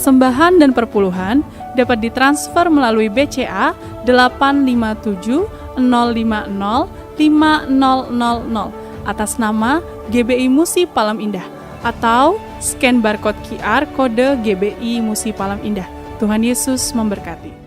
Persembahan dan perpuluhan dapat ditransfer melalui BCA 857 050 5000 atas nama GBI Musi Palam Indah atau scan barcode QR kode GBI Musi Palam Indah. Tuhan Yesus memberkati.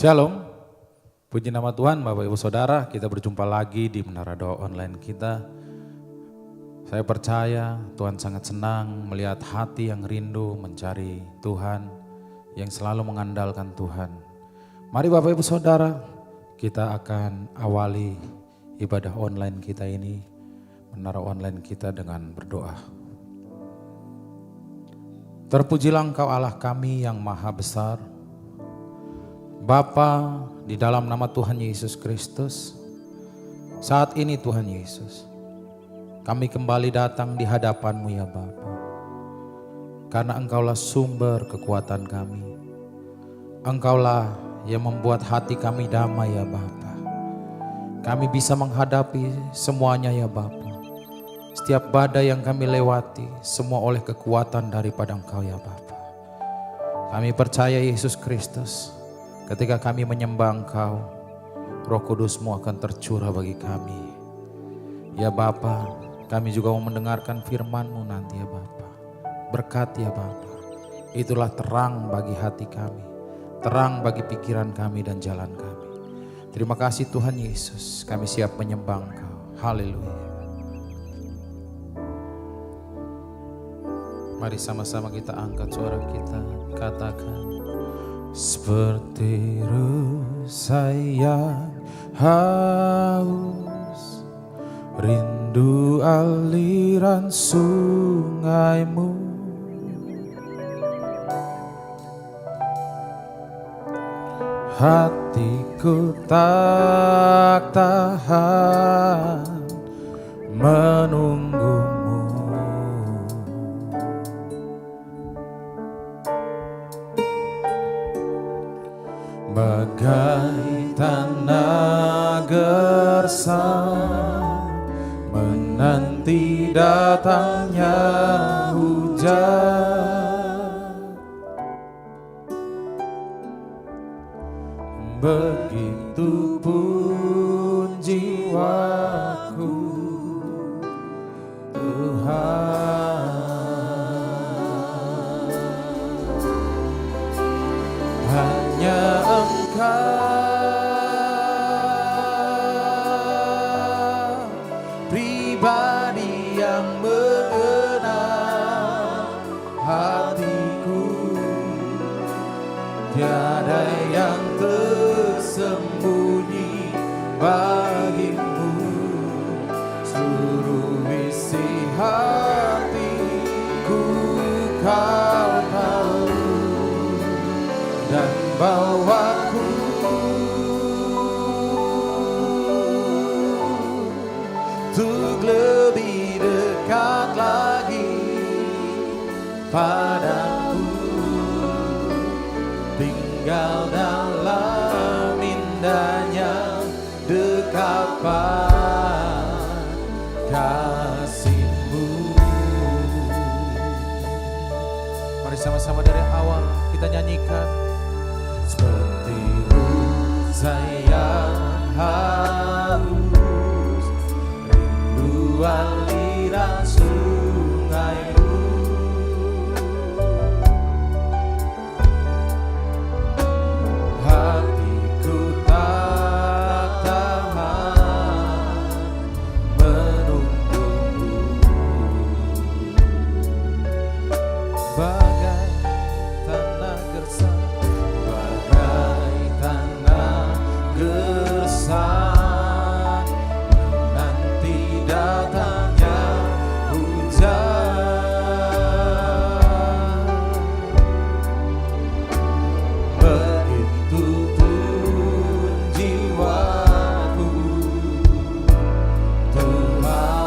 Shalom, puji nama Tuhan Bapak Ibu Saudara, kita berjumpa lagi di Menara Doa Online kita. Saya percaya Tuhan sangat senang melihat hati yang rindu mencari Tuhan, yang selalu mengandalkan Tuhan. Mari Bapak Ibu Saudara, kita akan awali ibadah online kita ini, Menara Online kita dengan berdoa. Terpujilah Engkau Allah kami yang maha besar, Bapa, di dalam nama Tuhan Yesus Kristus, saat ini Tuhan Yesus, kami kembali datang di hadapan-Mu ya Bapa. Karena Engkaulah sumber kekuatan kami. Engkaulah yang membuat hati kami damai ya Bapa. Kami bisa menghadapi semuanya ya Bapa. Setiap badai yang kami lewati, semua oleh kekuatan daripada Engkau ya Bapa. Kami percaya Yesus Kristus, ketika kami menyembah Engkau, Roh Kudus-Mu akan tercurah bagi kami. Ya Bapa, kami juga mau mendengarkan firman-Mu nanti ya Bapa. Berkati ya Bapa, itulah terang bagi hati kami, terang bagi pikiran kami dan jalan kami. Terima kasih Tuhan Yesus, kami siap menyembah Engkau. Haleluya. Mari sama-sama kita angkat suara kita, katakan. Seperti rusa yang haus, rindu aliran sungai-Mu. Hatiku tak tahan menunggu-Mu. Bagai tanah gersang menanti datangnya hujan, begitupun jiwaku Tuhan. Hanya Engkau pribadi yang mengenal hatiku, tiada yang tersisa. bawaku untuk lebih dekat lagi padamu, tinggal dalam indahnya dekapan kasih-Mu. Mari sama-sama dari awal kita nyanyikan. Seperti saya haus, rindu aliran sungai-Mu, hatiku tak tahan menunggu-Mu. Bagai tanah gersang, bagai tanah gersang, menanti datangnya hujan. Begitu pun jiwaku, Tuhan.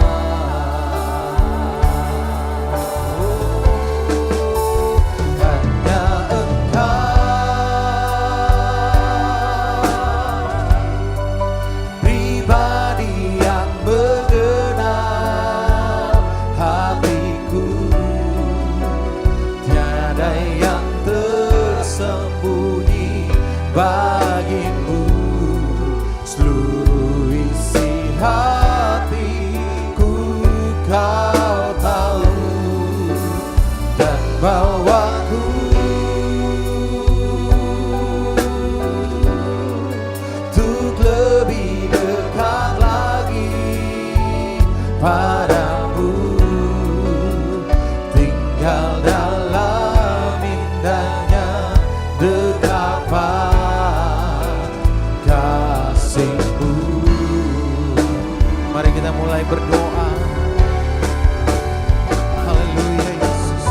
Hanya Engkau pribadi yang mengenal hatiku, tiada yang tersembunyi bagimu. Seluruh isi hatiku Kau tahu, dan bawaku untuk lebih dekat lagi padamu, tinggal dalam indahnya dekapan kasih-Mu. Mari kita mulai berdoa. Haleluya Yesus.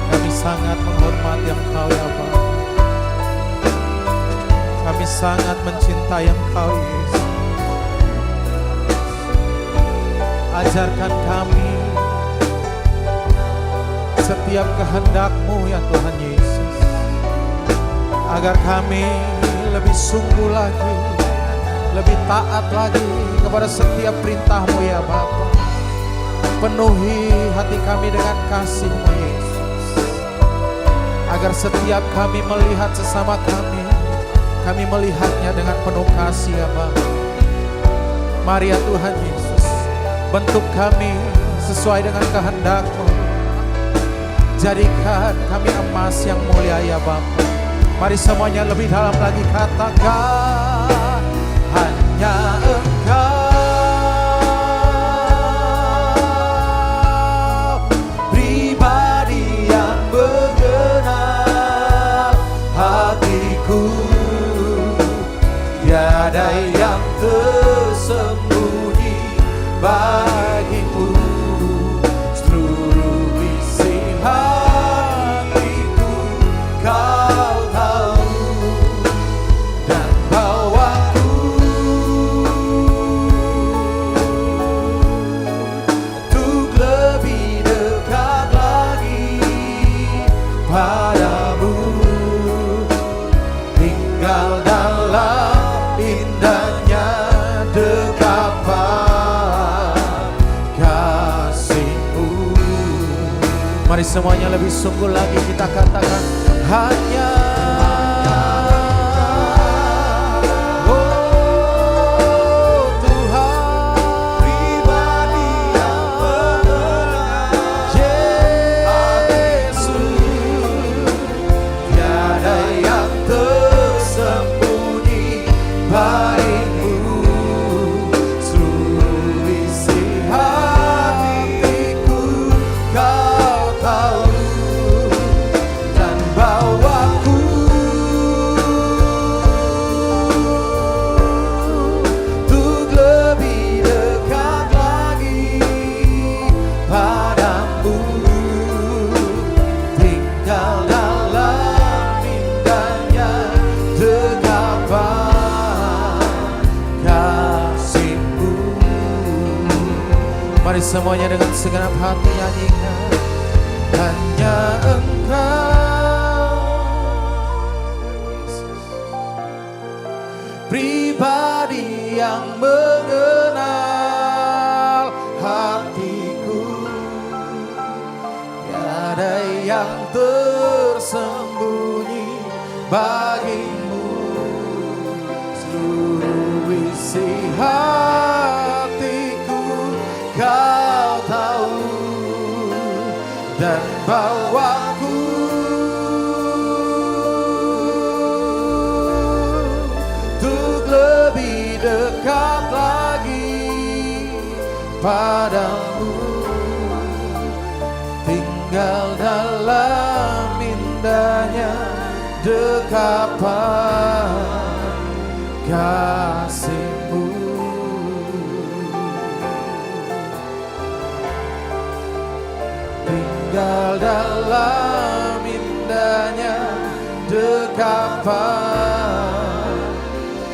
Kami sangat menghormati Engkau ya Bapa. Kami sangat mencintai Engkau Yesus. Ajarkan kami setiap kehendak-Mu ya Tuhan Yesus, agar kami lebih sungguh lagi, lebih taat lagi kepada setiap perintah-Mu ya Bapa. Penuhi hati kami dengan kasih-Mu Yesus, agar setiap kami melihat sesama kami melihatnya dengan penuh kasih ya Bapa. Mari ya Tuhan Yesus, bentuk kami sesuai dengan kehendak-Mu. Jadikan kami emas yang mulia ya Bapa. Mari semuanya lebih dalam lagi katakan, hanya Engkau pribadi yang mengenal hatiku, tiada yang tersembunyi bagimu. Seluruh isi hatiku Kau tahu, dan bawaku untuk lebih dekat lagi padamu, tinggal dalam indahnya dekapan kasih-Mu. Mari semuanya lebih sungguh lagi kita katakan, hanya oh Tuhan pribadi yang mengenal Yesus, tiada yang tersembunyi bagimu. Seluruh isi hatiku Kau tahu, dan bawaku Mari semuanya dengan segenap hati nyanyikan. Hanya Engkau Yesus, pribadi yang mengenal hatiku. Tiada yang tersembunyi bagimu. Seluruh isi hatiku Kau tahu, dan bawaku untuk lebih dekat lagi padamu. Tinggal dalam indahnya dekapan kasih-Mu. Tinggal dalam indahnya dekapan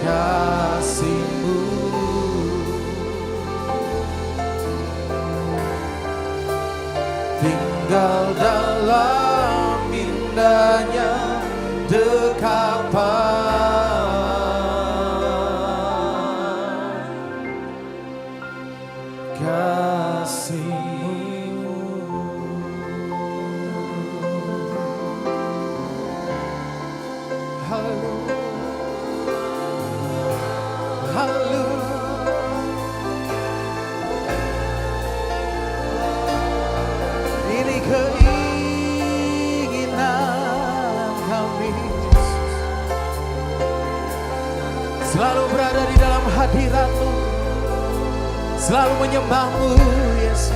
kasih-Mu. Tinggal dalam indahnya dekapan kasih-Mu. Ini keinginan kami, selalu berada di dalam hadirat-Mu, selalu menyembah-Mu Yesus.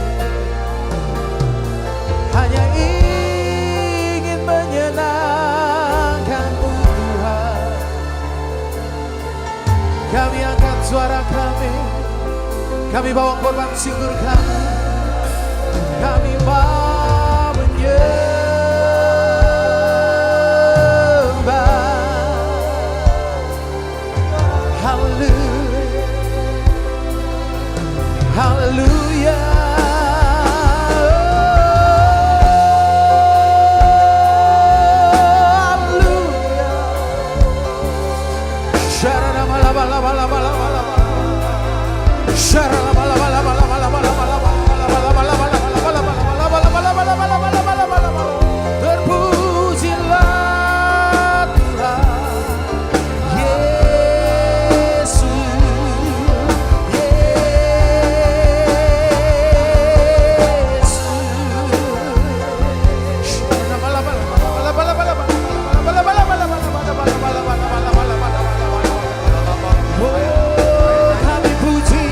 Hanya ingin menyenangkan-Mu Tuhan. Kami angkat suara kami bawa korban syukur kami mau menyembah. Haleluya, haleluya. Terpujilah Tuhan Yesus, kami puji,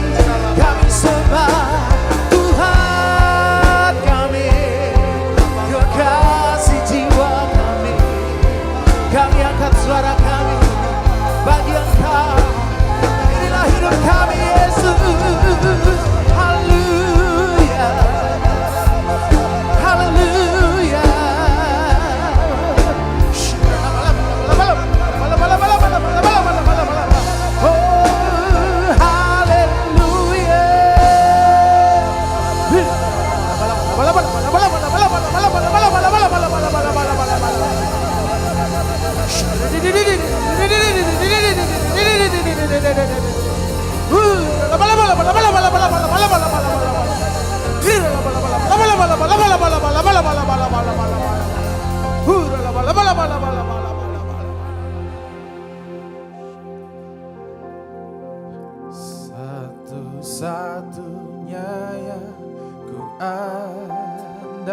kami sembah Tuhan kami, kekasih jiwa kami. Kami angkat suara kami bagi Engkau. Inilah hidup kami Yesus. Haleluya, haleluya. Satu-satunya yang ku andalkan,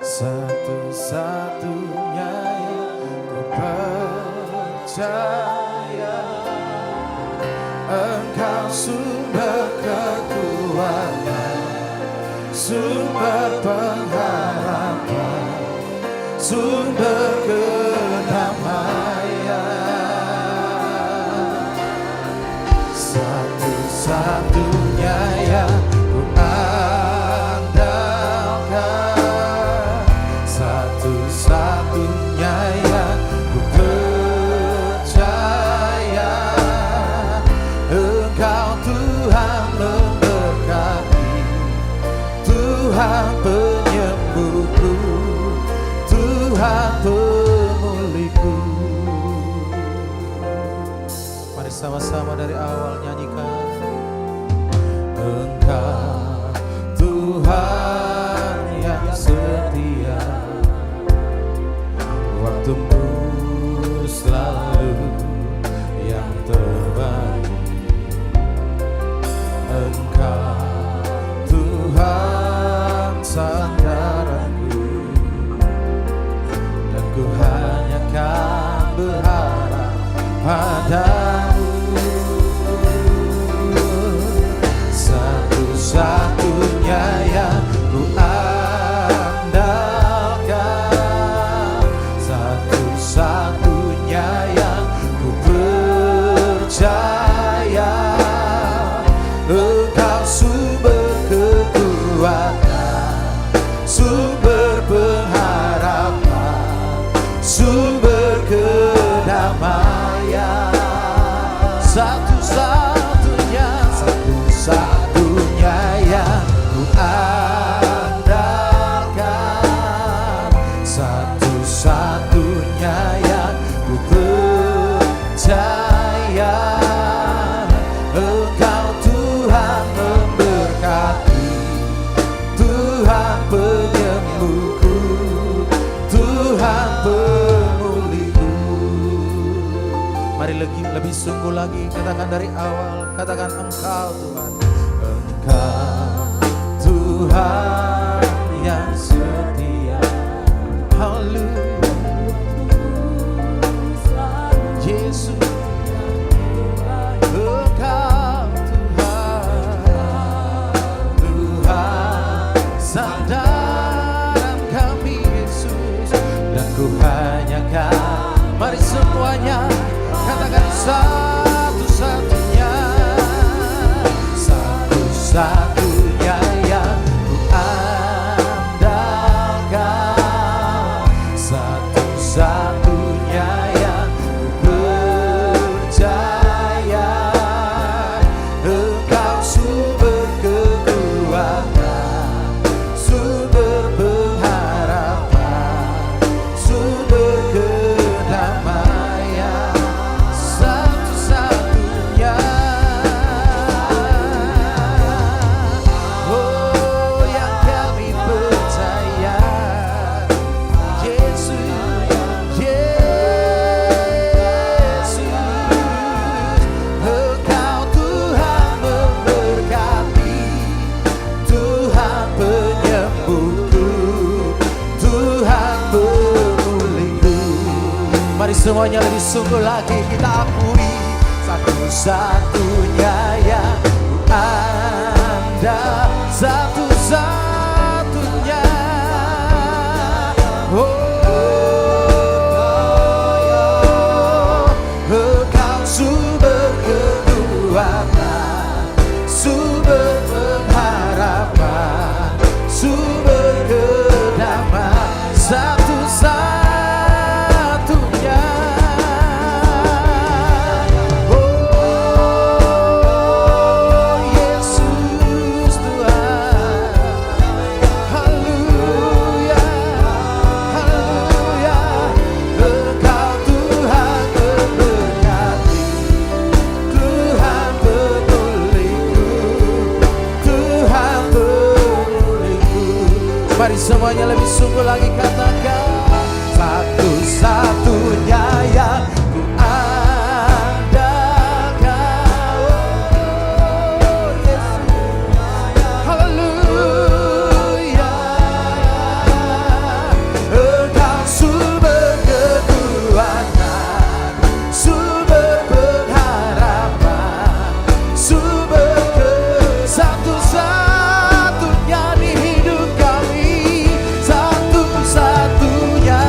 satu-satunya yang ku percaya. Engkau sumber kekuatan, sumber pengharapan, sumber kedamaian. Satu-satunya yang ku andalkan, satu-satunya yang ku percaya. Engkau Tuhan sama-sama dari awal nyanyikan. Engkau Tuhan yang setia, waktumu selalu yang terbaik. Engkau Tuhan sandaranku, dan ku hanya kan berharap padamu. Satu-satunya yang ku andalkan, satu-satunya yang ku percaya. Engkau sumber kekuatan, sumber pengharapan, sumber kedamaian. Satu-satunya yang ku andalkan, satu-satunya yang ku percaya. Engkau Tuhan memberkati, Tuhan penyembuhku, Tuhan pemulihku. Mari lebih sungguh lagi, katakan dari awal, katakan Engkau Tuhan. Engkau Tuhan yang setia. Haleluya. Yesus. Engkau Tuhan sandaran kami Yesus, dan ku hanya kan. Mari semuanya katakan satu-satunya, satu-satunya yang ku andalkan, satu-satunya yang ku percaya. Engkau sumber kekuatan, sumber pengharapan, sumber kedamaian. Satu-satunya, oh yang kami percaya. Yesus, Yesus. Engkau Tuhan memberkati, Tuhan penyembuhku, Tuhan pemulihku. Mari semuanya lebih sungguh lagi kita akui, satu-satunya yang ku andal, satu-satunya. Engkau sumber kekuatan, sumber pengharapan, sumber kedamaian. Satu-satunya, oh Yesus Tuhan. Haleluya, haleluya. Engkau Tuhan memberkati, Tuhan pemulihku, Tuhan pemulihku. Mari semuanya lebih sungguh lagi katakan, satu-satunya yang ku andalkan. Oh Yesus, haleluya. Engkau sumber kekuatan, sumber pengharapan, sumber satu-satunya di hidup kami, satu-satunya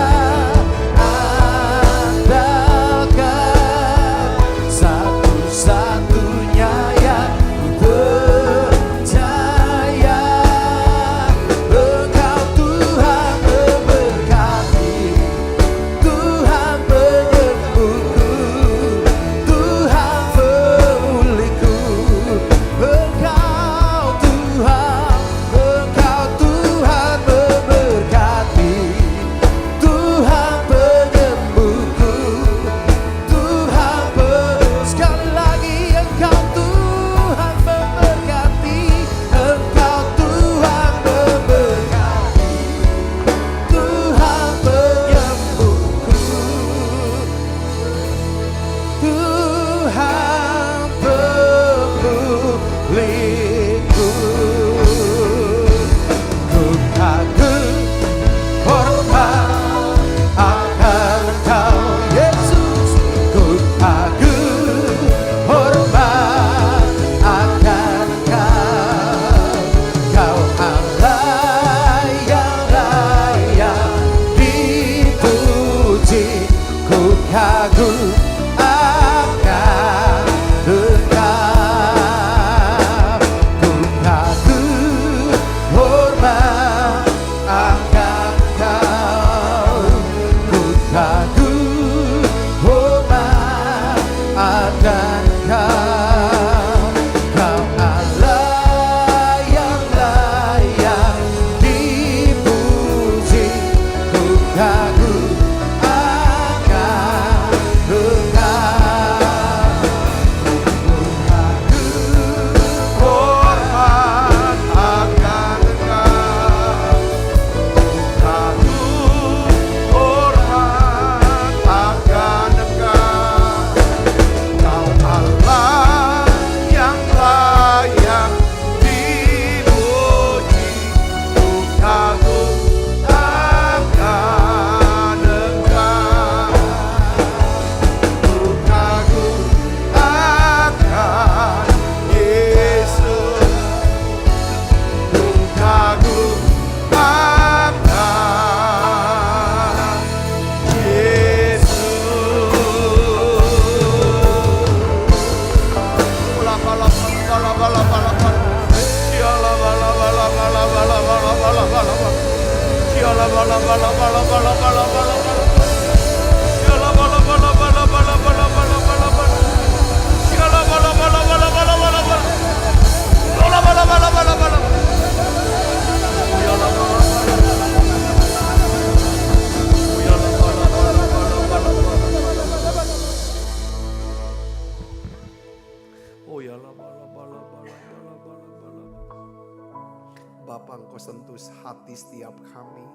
Bapa, Engkau sentuh hati setiap kami.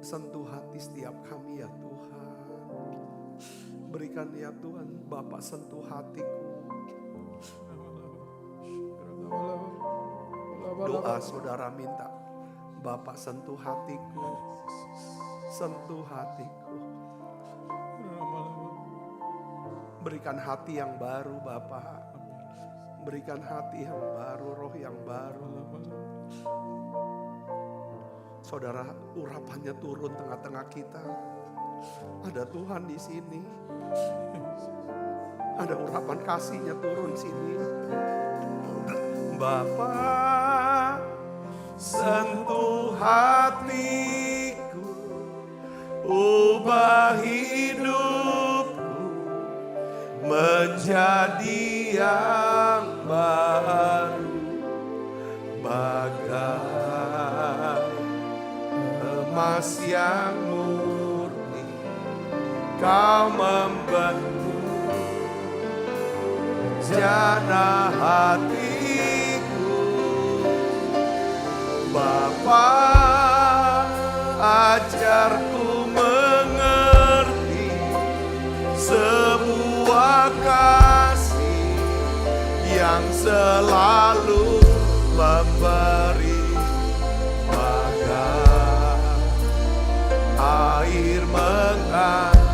Sentuh hati setiap kami ya Tuhan. Berikan ya Tuhan, Bapa sentuh hatiku. Doa saudara minta, Bapa sentuh hatiku. Sentuh hatiku. Berikan hati yang baru Bapa. Berikan hati yang baru, roh yang baru. Saudara, urapannya turun tengah-tengah kita. Ada Tuhan di sini. Ada urapan kasihnya turun sini. Bapa, sentuh hatiku, ubah hidupku menjadi yang baru, bagai emas yang murni. Kau membentuk jana hatiku. Bapa, ajarku mengerti sebuah kasih yang selalu memberi, bagai air mengalir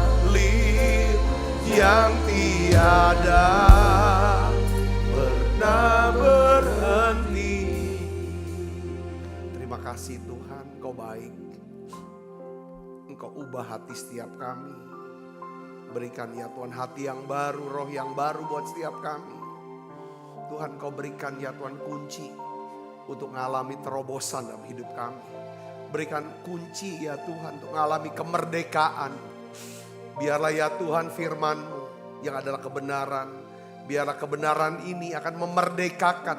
yang tiada pernah berhenti. Terima kasih Tuhan, Engkau baik. Engkau ubah hati setiap kami. Berikan ya Tuhan hati yang baru, roh yang baru buat setiap kami. Tuhan, Kau berikan ya Tuhan kunci untuk mengalami terobosan dalam hidup kami. Berikan kunci ya Tuhan untuk mengalami kemerdekaan. Biarlah ya Tuhan firman-Mu yang adalah kebenaran. Biarlah kebenaran ini akan memerdekakan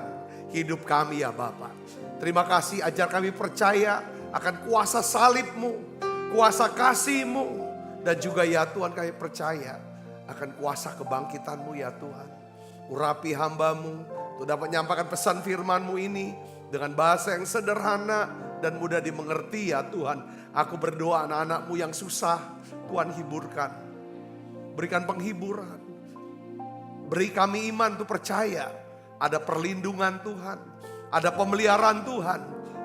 hidup kami ya Bapa. Terima kasih, ajar kami percaya akan kuasa salib-Mu, kuasa kasih-Mu. Dan juga ya Tuhan kami percaya akan kuasa kebangkitan-Mu ya Tuhan. Urapi hamba-Mu untuk dapat menyampaikan pesan firman-Mu ini dengan bahasa yang sederhana dan mudah dimengerti ya Tuhan. Aku berdoa anak-anak-Mu yang susah Tuhan hiburkan. Berikan penghiburan. Beri kami iman untuk percaya ada perlindungan Tuhan. Ada pemeliharaan Tuhan.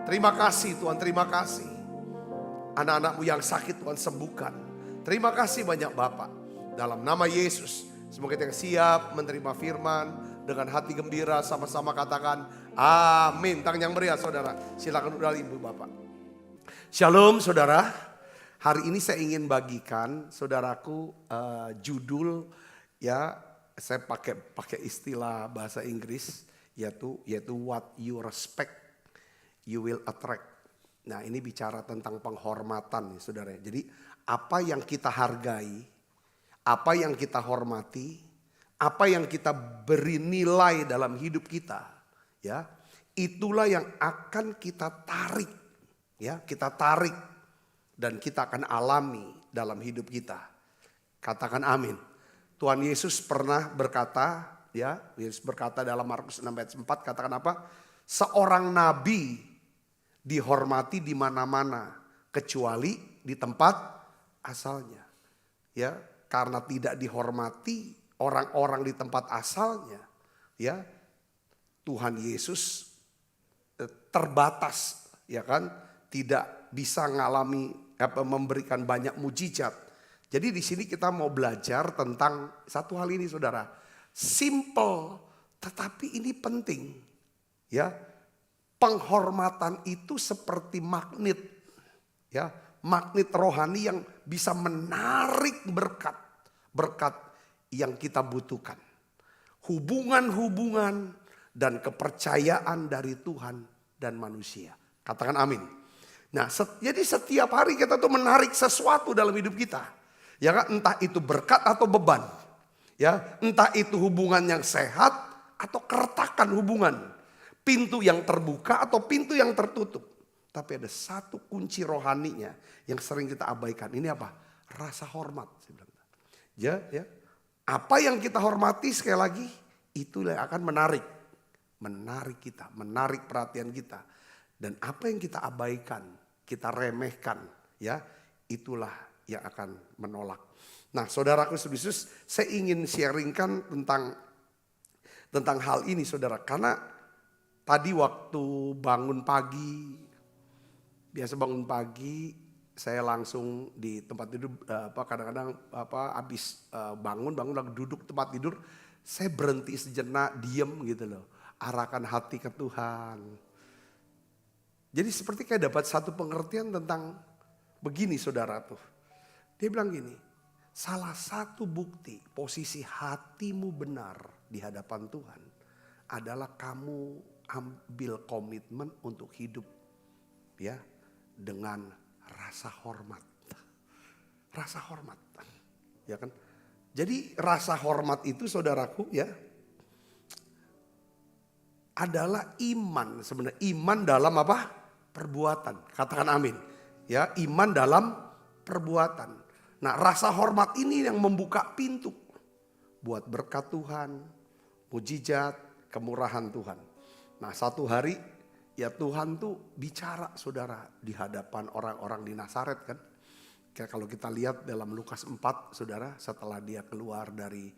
Terima kasih Tuhan, terima kasih. Anak-anak-Mu yang sakit Tuhan sembuhkan. Terima kasih banyak Bapak. Dalam nama Yesus, semoga kita yang siap menerima firman dengan hati gembira sama-sama katakan amin. Tangan yang meriah saudara, silakan udah ibu Bapak. Shalom saudara, hari ini saya ingin bagikan saudaraku judul ya, saya pakai istilah bahasa Inggris yaitu what you respect you will attract. Nah ini bicara tentang penghormatan nih saudara. Jadi apa yang kita hargai, apa yang kita hormati, apa yang kita beri nilai dalam hidup kita, ya, itulah yang akan kita tarik, ya, kita tarik dan kita akan alami dalam hidup kita. Katakan amin. Tuhan Yesus pernah berkata, ya, Yesus berkata dalam Markus 6 ayat 4, katakan apa? Seorang nabi dihormati di mana-mana kecuali di tempat asalnya. Ya, karena tidak dihormati orang-orang di tempat asalnya, ya, Tuhan Yesus terbatas, ya kan, tidak bisa memberikan banyak mujizat. Jadi di sini kita mau belajar tentang satu hal ini, saudara. Simple, tetapi ini penting, ya. Penghormatan itu seperti magnet, ya, magnet rohani yang bisa menarik berkat yang kita butuhkan. Hubungan-hubungan dan kepercayaan dari Tuhan dan manusia. Katakan amin. Nah, jadi setiap hari kita tuh menarik sesuatu dalam hidup kita. Ya kan, entah itu berkat atau beban. Ya, entah itu hubungan yang sehat atau keretakan hubungan. Pintu yang terbuka atau pintu yang tertutup. Tapi ada satu kunci rohaninya yang sering kita abaikan. Ini apa? Rasa hormat. Ya. Apa yang kita hormati sekali lagi, itulah yang akan menarik kita, menarik perhatian kita. Dan apa yang kita abaikan, kita remehkan, ya, itulah yang akan menolak. Nah, saudaraku Yesus, saya ingin sharingkan tentang hal ini, saudara. Karena tadi waktu bangun pagi, biasa bangun pagi, saya langsung di tempat tidur. Kadang-kadang habis bangun lagi duduk tempat tidur, saya berhenti sejenak, diem gitu loh, arahkan hati ke Tuhan. Jadi seperti kayak dapat satu pengertian tentang begini, saudara tuh. Dia bilang gini, salah satu bukti posisi hatimu benar di hadapan Tuhan adalah kamu ambil komitmen untuk hidup, ya, dengan rasa hormat. Rasa hormat, ya kan? Jadi rasa hormat itu, saudaraku, ya, adalah iman. Sebenarnya iman dalam apa? Perbuatan. Katakan amin. Ya, iman dalam perbuatan. Nah, rasa hormat ini yang membuka pintu buat berkat Tuhan, mujizat, kemurahan Tuhan. Nah, satu hari ya Tuhan tuh bicara, saudara, di hadapan orang-orang di Nazaret kan. Kalau kita lihat dalam Lukas 4, saudara, setelah dia keluar dari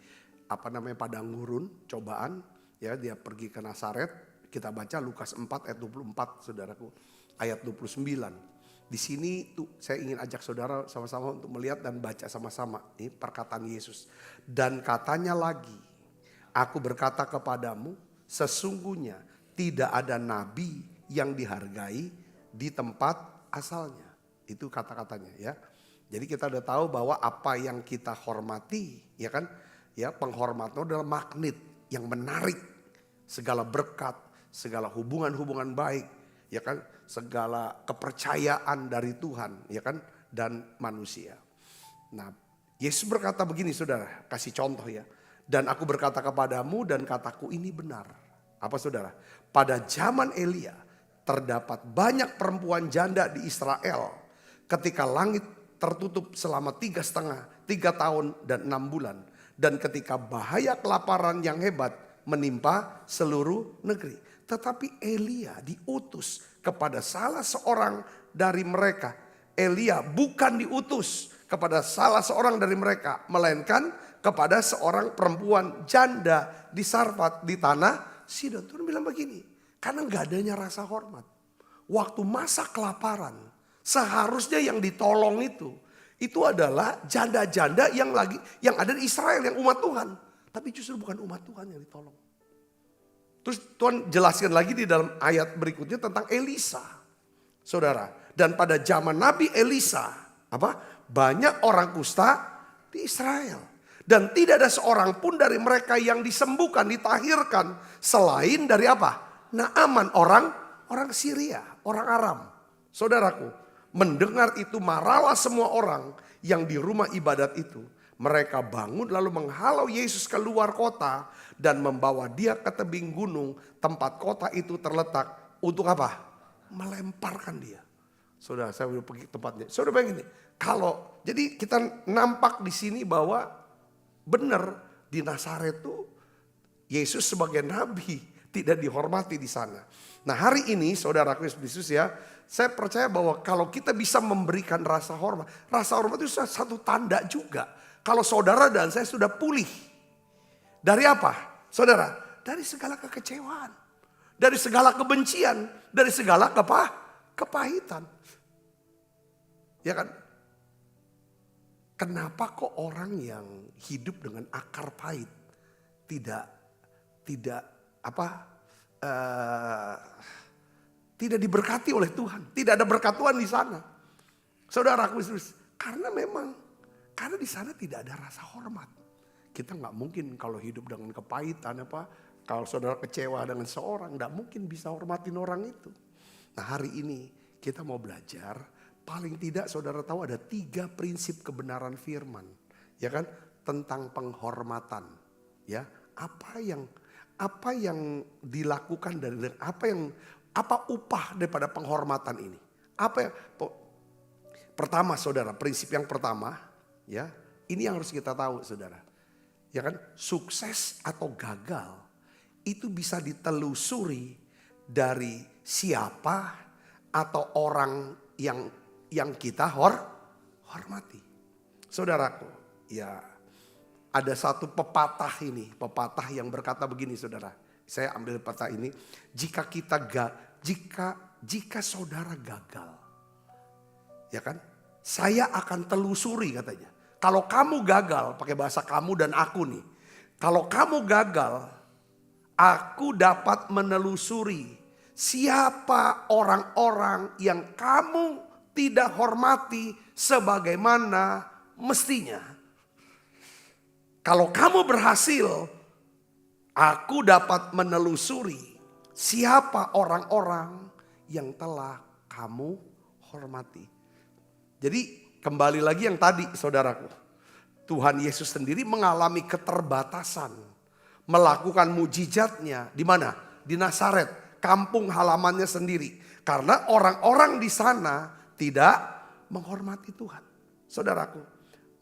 padang gurun, cobaan, ya, dia pergi ke Nazaret. Kita baca Lukas 4 ayat 24, saudaraku, ayat 29. Di sini tuh saya ingin ajak saudara sama-sama untuk melihat dan baca sama-sama. Ini perkataan Yesus. Dan katanya lagi, aku berkata kepadamu, sesungguhnya tidak ada nabi yang dihargai di tempat asalnya. Itu kata-katanya, ya. Jadi kita udah tahu bahwa apa yang kita hormati, ya kan? Ya, penghormatan adalah magnet yang menarik segala berkat, segala hubungan-hubungan baik, ya kan? Segala kepercayaan dari Tuhan, ya kan? Dan manusia. Nah, Yesus berkata begini, saudara, kasih contoh ya. Dan aku berkata kepadamu dan kataku ini benar. Apa, saudara? Pada zaman Elia terdapat banyak perempuan janda di Israel ketika langit tertutup selama 3 tahun dan 6 bulan. Dan ketika bahaya kelaparan yang hebat menimpa seluruh negeri. Tetapi Elia diutus kepada salah seorang dari mereka. Elia bukan diutus kepada salah seorang dari mereka, melainkan kepada seorang perempuan janda di Sarfat di tanah Sidon. Tuhan bilang begini, karena gak adanya rasa hormat. Waktu masa kelaparan, seharusnya yang ditolong itu adalah janda-janda yang ada di Israel, yang umat Tuhan. Tapi justru bukan umat Tuhan yang ditolong. Terus Tuhan jelaskan lagi di dalam ayat berikutnya tentang Elisa. Saudara, dan pada zaman Nabi Elisa, banyak orang kusta di Israel. Dan tidak ada seorang pun dari mereka yang disembuhkan, ditahirkan. Selain dari Naaman, orang Syria, orang Aram. Saudaraku, mendengar itu marahlah semua orang yang di rumah ibadat itu. Mereka bangun lalu menghalau Yesus keluar kota dan membawa dia ke tebing gunung tempat kota itu terletak. Untuk apa? Melemparkan dia. Saudara, saya udah pergi tempatnya. Saudara bayangin, jadi kita nampak di sini bahwa benar di Nazaret itu Yesus sebagai nabi tidak dihormati di sana. Nah, hari ini saudaraku Yesus, ya, saya percaya bahwa kalau kita bisa memberikan rasa hormat itu satu tanda juga. Kalau saudara dan saya sudah pulih. Dari apa? Saudara, dari segala kekecewaan. Dari segala kebencian. Dari segala kepahitan. Ya kan? Kenapa kok orang yang hidup dengan akar pahit tidak diberkati oleh Tuhan. Tidak ada berkat Tuhan di sana. Saudaraku, karena di sana tidak ada rasa hormat. Kita nggak mungkin kalau hidup dengan kepahitan, kalau saudara kecewa dengan seorang, nggak mungkin bisa hormatin orang itu. Nah, hari ini kita mau belajar, paling tidak saudara tahu ada 3 prinsip kebenaran firman. Ya kan? Tentang penghormatan. Ya, apa yang dilakukan dari apa upah daripada penghormatan ini? Pertama saudara, prinsip yang pertama, ya, ini yang harus kita tahu saudara. Ya kan, sukses atau gagal itu bisa ditelusuri dari siapa atau orang yang kita hormati. Saudaraku, ya ada satu pepatah yang berkata begini saudara. Saya ambil pepatah ini, jika saudara gagal, ya kan? Saya akan telusuri katanya. Kalau kamu gagal, pakai bahasa kamu dan aku nih. Kalau kamu gagal, aku dapat menelusuri siapa orang-orang yang kamu tidak hormati sebagaimana mestinya. Kalau kamu berhasil, aku dapat menelusuri siapa orang-orang yang telah kamu hormati. Jadi kembali lagi yang tadi saudaraku. Tuhan Yesus sendiri mengalami keterbatasan. Melakukan mujizatnya di mana? Di Nazaret, kampung halamannya sendiri. Karena orang-orang di sana tidak menghormati Tuhan. Saudaraku,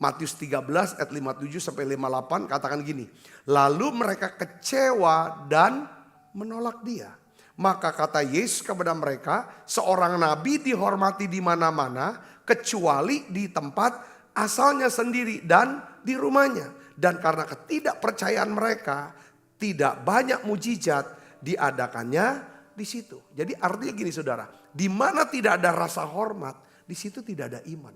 Matius 13 ayat 57 sampai 58 katakan gini. Lalu mereka kecewa dan menolak dia. Maka kata Yesus kepada mereka, seorang nabi dihormati di mana-mana kecuali di tempat asalnya sendiri dan di rumahnya. Dan karena ketidakpercayaan mereka, tidak banyak mujizat diadakannya di situ. Jadi artinya gini saudara, di mana tidak ada rasa hormat, di situ tidak ada iman.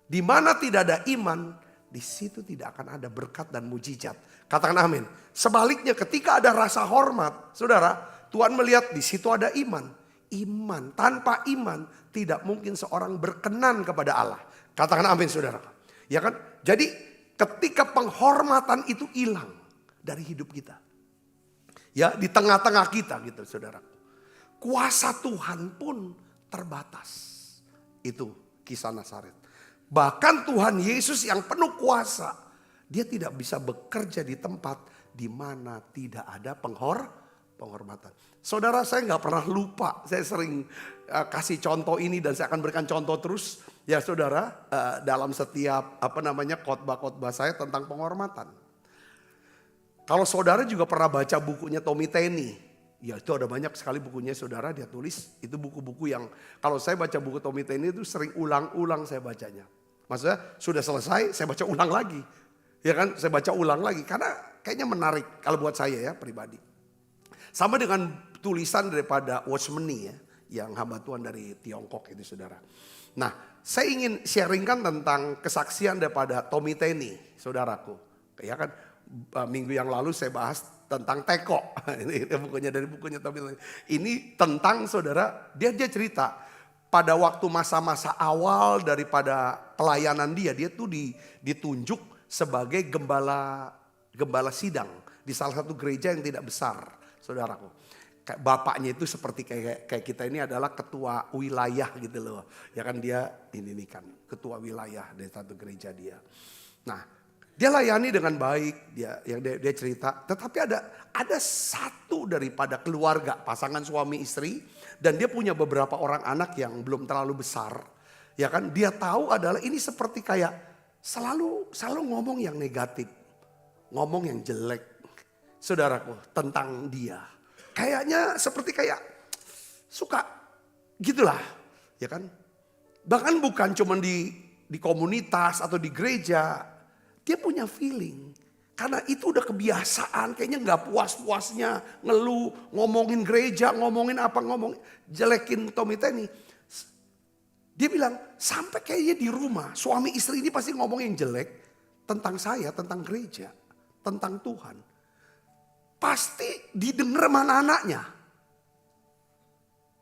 Di mana tidak ada iman, di situ tidak akan ada berkat dan mujizat. Katakan amin. Sebaliknya ketika ada rasa hormat, saudara, Tuhan melihat di situ ada iman. Iman, tanpa iman tidak mungkin seorang berkenan kepada Allah. Katakan amin saudara. Ya kan? Jadi ketika penghormatan itu hilang dari hidup kita. Ya, di tengah-tengah kita gitu saudara. Kuasa Tuhan pun terbatas. Itu kisah Nazaret. Bahkan Tuhan Yesus yang penuh kuasa, dia tidak bisa bekerja di tempat di mana tidak ada penghormatan. Saudara, saya nggak pernah lupa. Saya sering kasih contoh ini dan saya akan berikan contoh terus. Ya saudara, dalam setiap khotbah-khotbah saya tentang penghormatan. Kalau saudara juga pernah baca bukunya Tommy Tenney. Ya itu ada banyak sekali bukunya saudara dia tulis. Itu buku-buku yang kalau saya baca buku Tommy Tenney itu sering ulang-ulang saya bacanya. Maksudnya sudah selesai saya baca ulang lagi. Ya kan, saya baca ulang lagi karena kayaknya menarik kalau buat saya ya pribadi. Sama dengan tulisan daripada Watchman Nee ya, yang hamba Tuhan dari Tiongkok itu saudara. Nah, saya ingin sharingkan tentang kesaksian daripada Tommy Tenney, saudaraku. Ya kan, minggu yang lalu saya bahas tentang teko. Ini bukunya dari bukunya Tommy Tenney. Ini tentang saudara, dia cerita pada waktu masa-masa awal daripada pelayanan dia tuh ditunjuk sebagai gembala sidang di salah satu gereja yang tidak besar, saudaraku. Kayak bapaknya itu seperti kayak kita ini adalah ketua wilayah gitu loh. Ya kan dia ini kan ketua wilayah dari satu gereja dia. Nah, dia layani dengan baik, dia cerita. Tetapi ada satu daripada keluarga pasangan suami istri dan dia punya beberapa orang anak yang belum terlalu besar. Ya kan, dia tahu adalah ini seperti kayak selalu ngomong yang negatif, ngomong yang jelek, saudaraku, tentang dia. Kayaknya seperti kayak suka gitulah, ya kan? Bahkan bukan cuma di komunitas atau di gereja, dia punya feeling. Karena itu udah kebiasaan, kayaknya nggak puas-puasnya ngeluh, ngomongin gereja, ngomongin jelekin Tommy Tenney. Dia bilang sampai kayaknya di rumah suami istri ini pasti ngomong yang jelek tentang saya, tentang gereja, tentang Tuhan. Pasti didengar mana anaknya.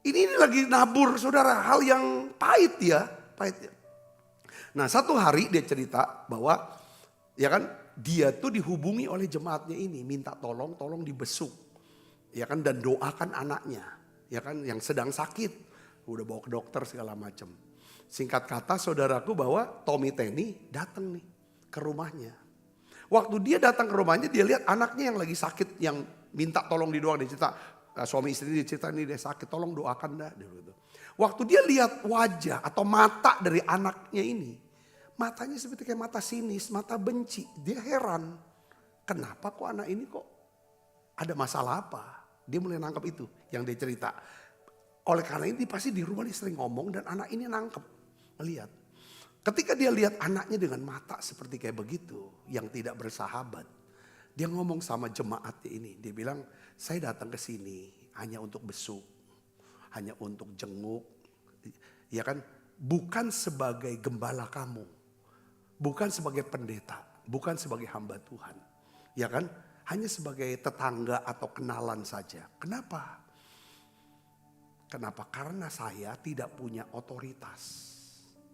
Ini lagi nabur saudara, hal yang pahit ya. Nah satu hari dia cerita bahwa ya kan dia tuh dihubungi oleh jemaatnya ini. Minta tolong dibesuk. Ya kan, dan doakan anaknya. Ya kan, yang sedang sakit. Udah bawa ke dokter segala macam. Singkat kata saudaraku bahwa Tommy Teni datang nih ke rumahnya. Waktu dia datang ke rumahnya dia lihat anaknya yang lagi sakit yang minta tolong didoakan. Dia cerita, suami istri dia cerita ini dia sakit tolong doakan dah. Waktu dia lihat wajah atau mata dari anaknya ini. Matanya seperti kayak mata sinis, mata benci. Dia heran. Kenapa kok anak ini kok ada masalah apa? Dia mulai nangkep itu yang dia cerita. Oleh karena ini pasti di rumah dia sering ngomong dan anak ini nangkep. Melihat. Ketika dia lihat anaknya dengan mata seperti kayak begitu. Yang tidak bersahabat. Dia ngomong sama jemaatnya ini. Dia bilang saya datang ke sini hanya untuk besuk. Hanya untuk jenguk. Ya kan? Bukan sebagai gembala kamu. Bukan sebagai pendeta. Bukan sebagai hamba Tuhan. Ya kan? Hanya sebagai tetangga atau kenalan saja. Kenapa? Kenapa? Karena saya tidak punya otoritas.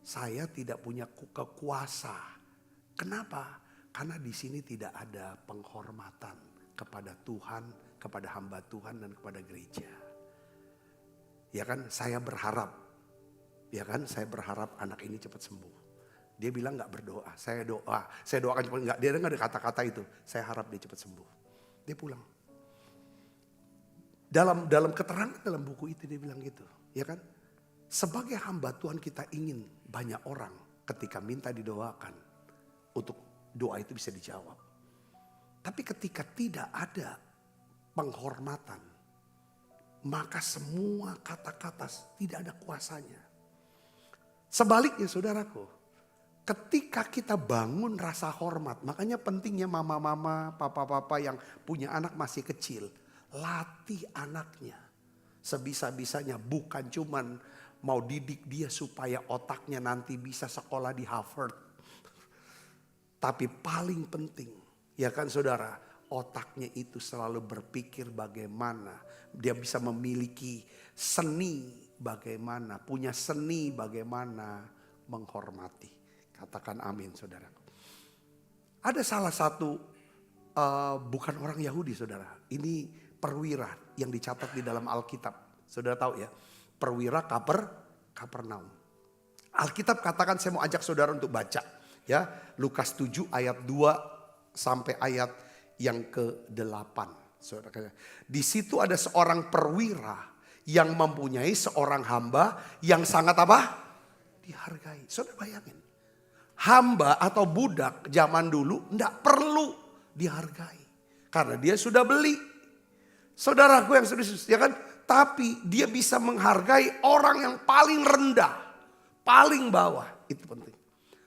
Saya tidak punya kekuasa. Kenapa? Karena di sini tidak ada penghormatan kepada Tuhan, kepada hamba Tuhan dan kepada gereja. Ya kan? Saya berharap. Ya kan? Saya berharap anak ini cepat sembuh. Dia bilang gak berdoa. Saya doakan cepat. Enggak, dia dengar kata-kata itu. Saya harap dia cepat sembuh. Dia pulang. Dalam keterangan dalam buku itu dia bilang gitu. Ya kan? Sebagai hamba Tuhan kita ingin banyak orang ketika minta didoakan. Untuk doa itu bisa dijawab. Tapi ketika tidak ada penghormatan. Maka semua kata-kata tidak ada kuasanya. Sebaliknya saudaraku. Ketika kita bangun rasa hormat. Makanya pentingnya mama-mama, papa-papa yang punya anak masih kecil. Latih anaknya. Sebisa-bisanya bukan cuman mau didik dia supaya otaknya nanti bisa sekolah di Harvard. Tapi paling penting, ya kan saudara, otaknya itu selalu berpikir bagaimana dia bisa memiliki seni bagaimana, punya seni bagaimana menghormati. Katakan amin saudara. Ada salah satu bukan orang Yahudi saudara. Ini perwira yang dicatat di dalam Alkitab. Saudara tahu ya. Perwira Kapernaum. Alkitab katakan saya mau ajak saudara untuk baca. Ya, Lukas 7 ayat 2 sampai ayat yang ke-8. Saudara, di situ ada seorang perwira yang mempunyai seorang hamba yang sangat apa? Dihargai. Saudara bayangin. Hamba atau budak zaman dulu enggak perlu dihargai. Karena dia sudah beli. Saudaraku yang serius, ya kan? Tapi dia bisa menghargai orang yang paling rendah. Paling bawah. Itu penting.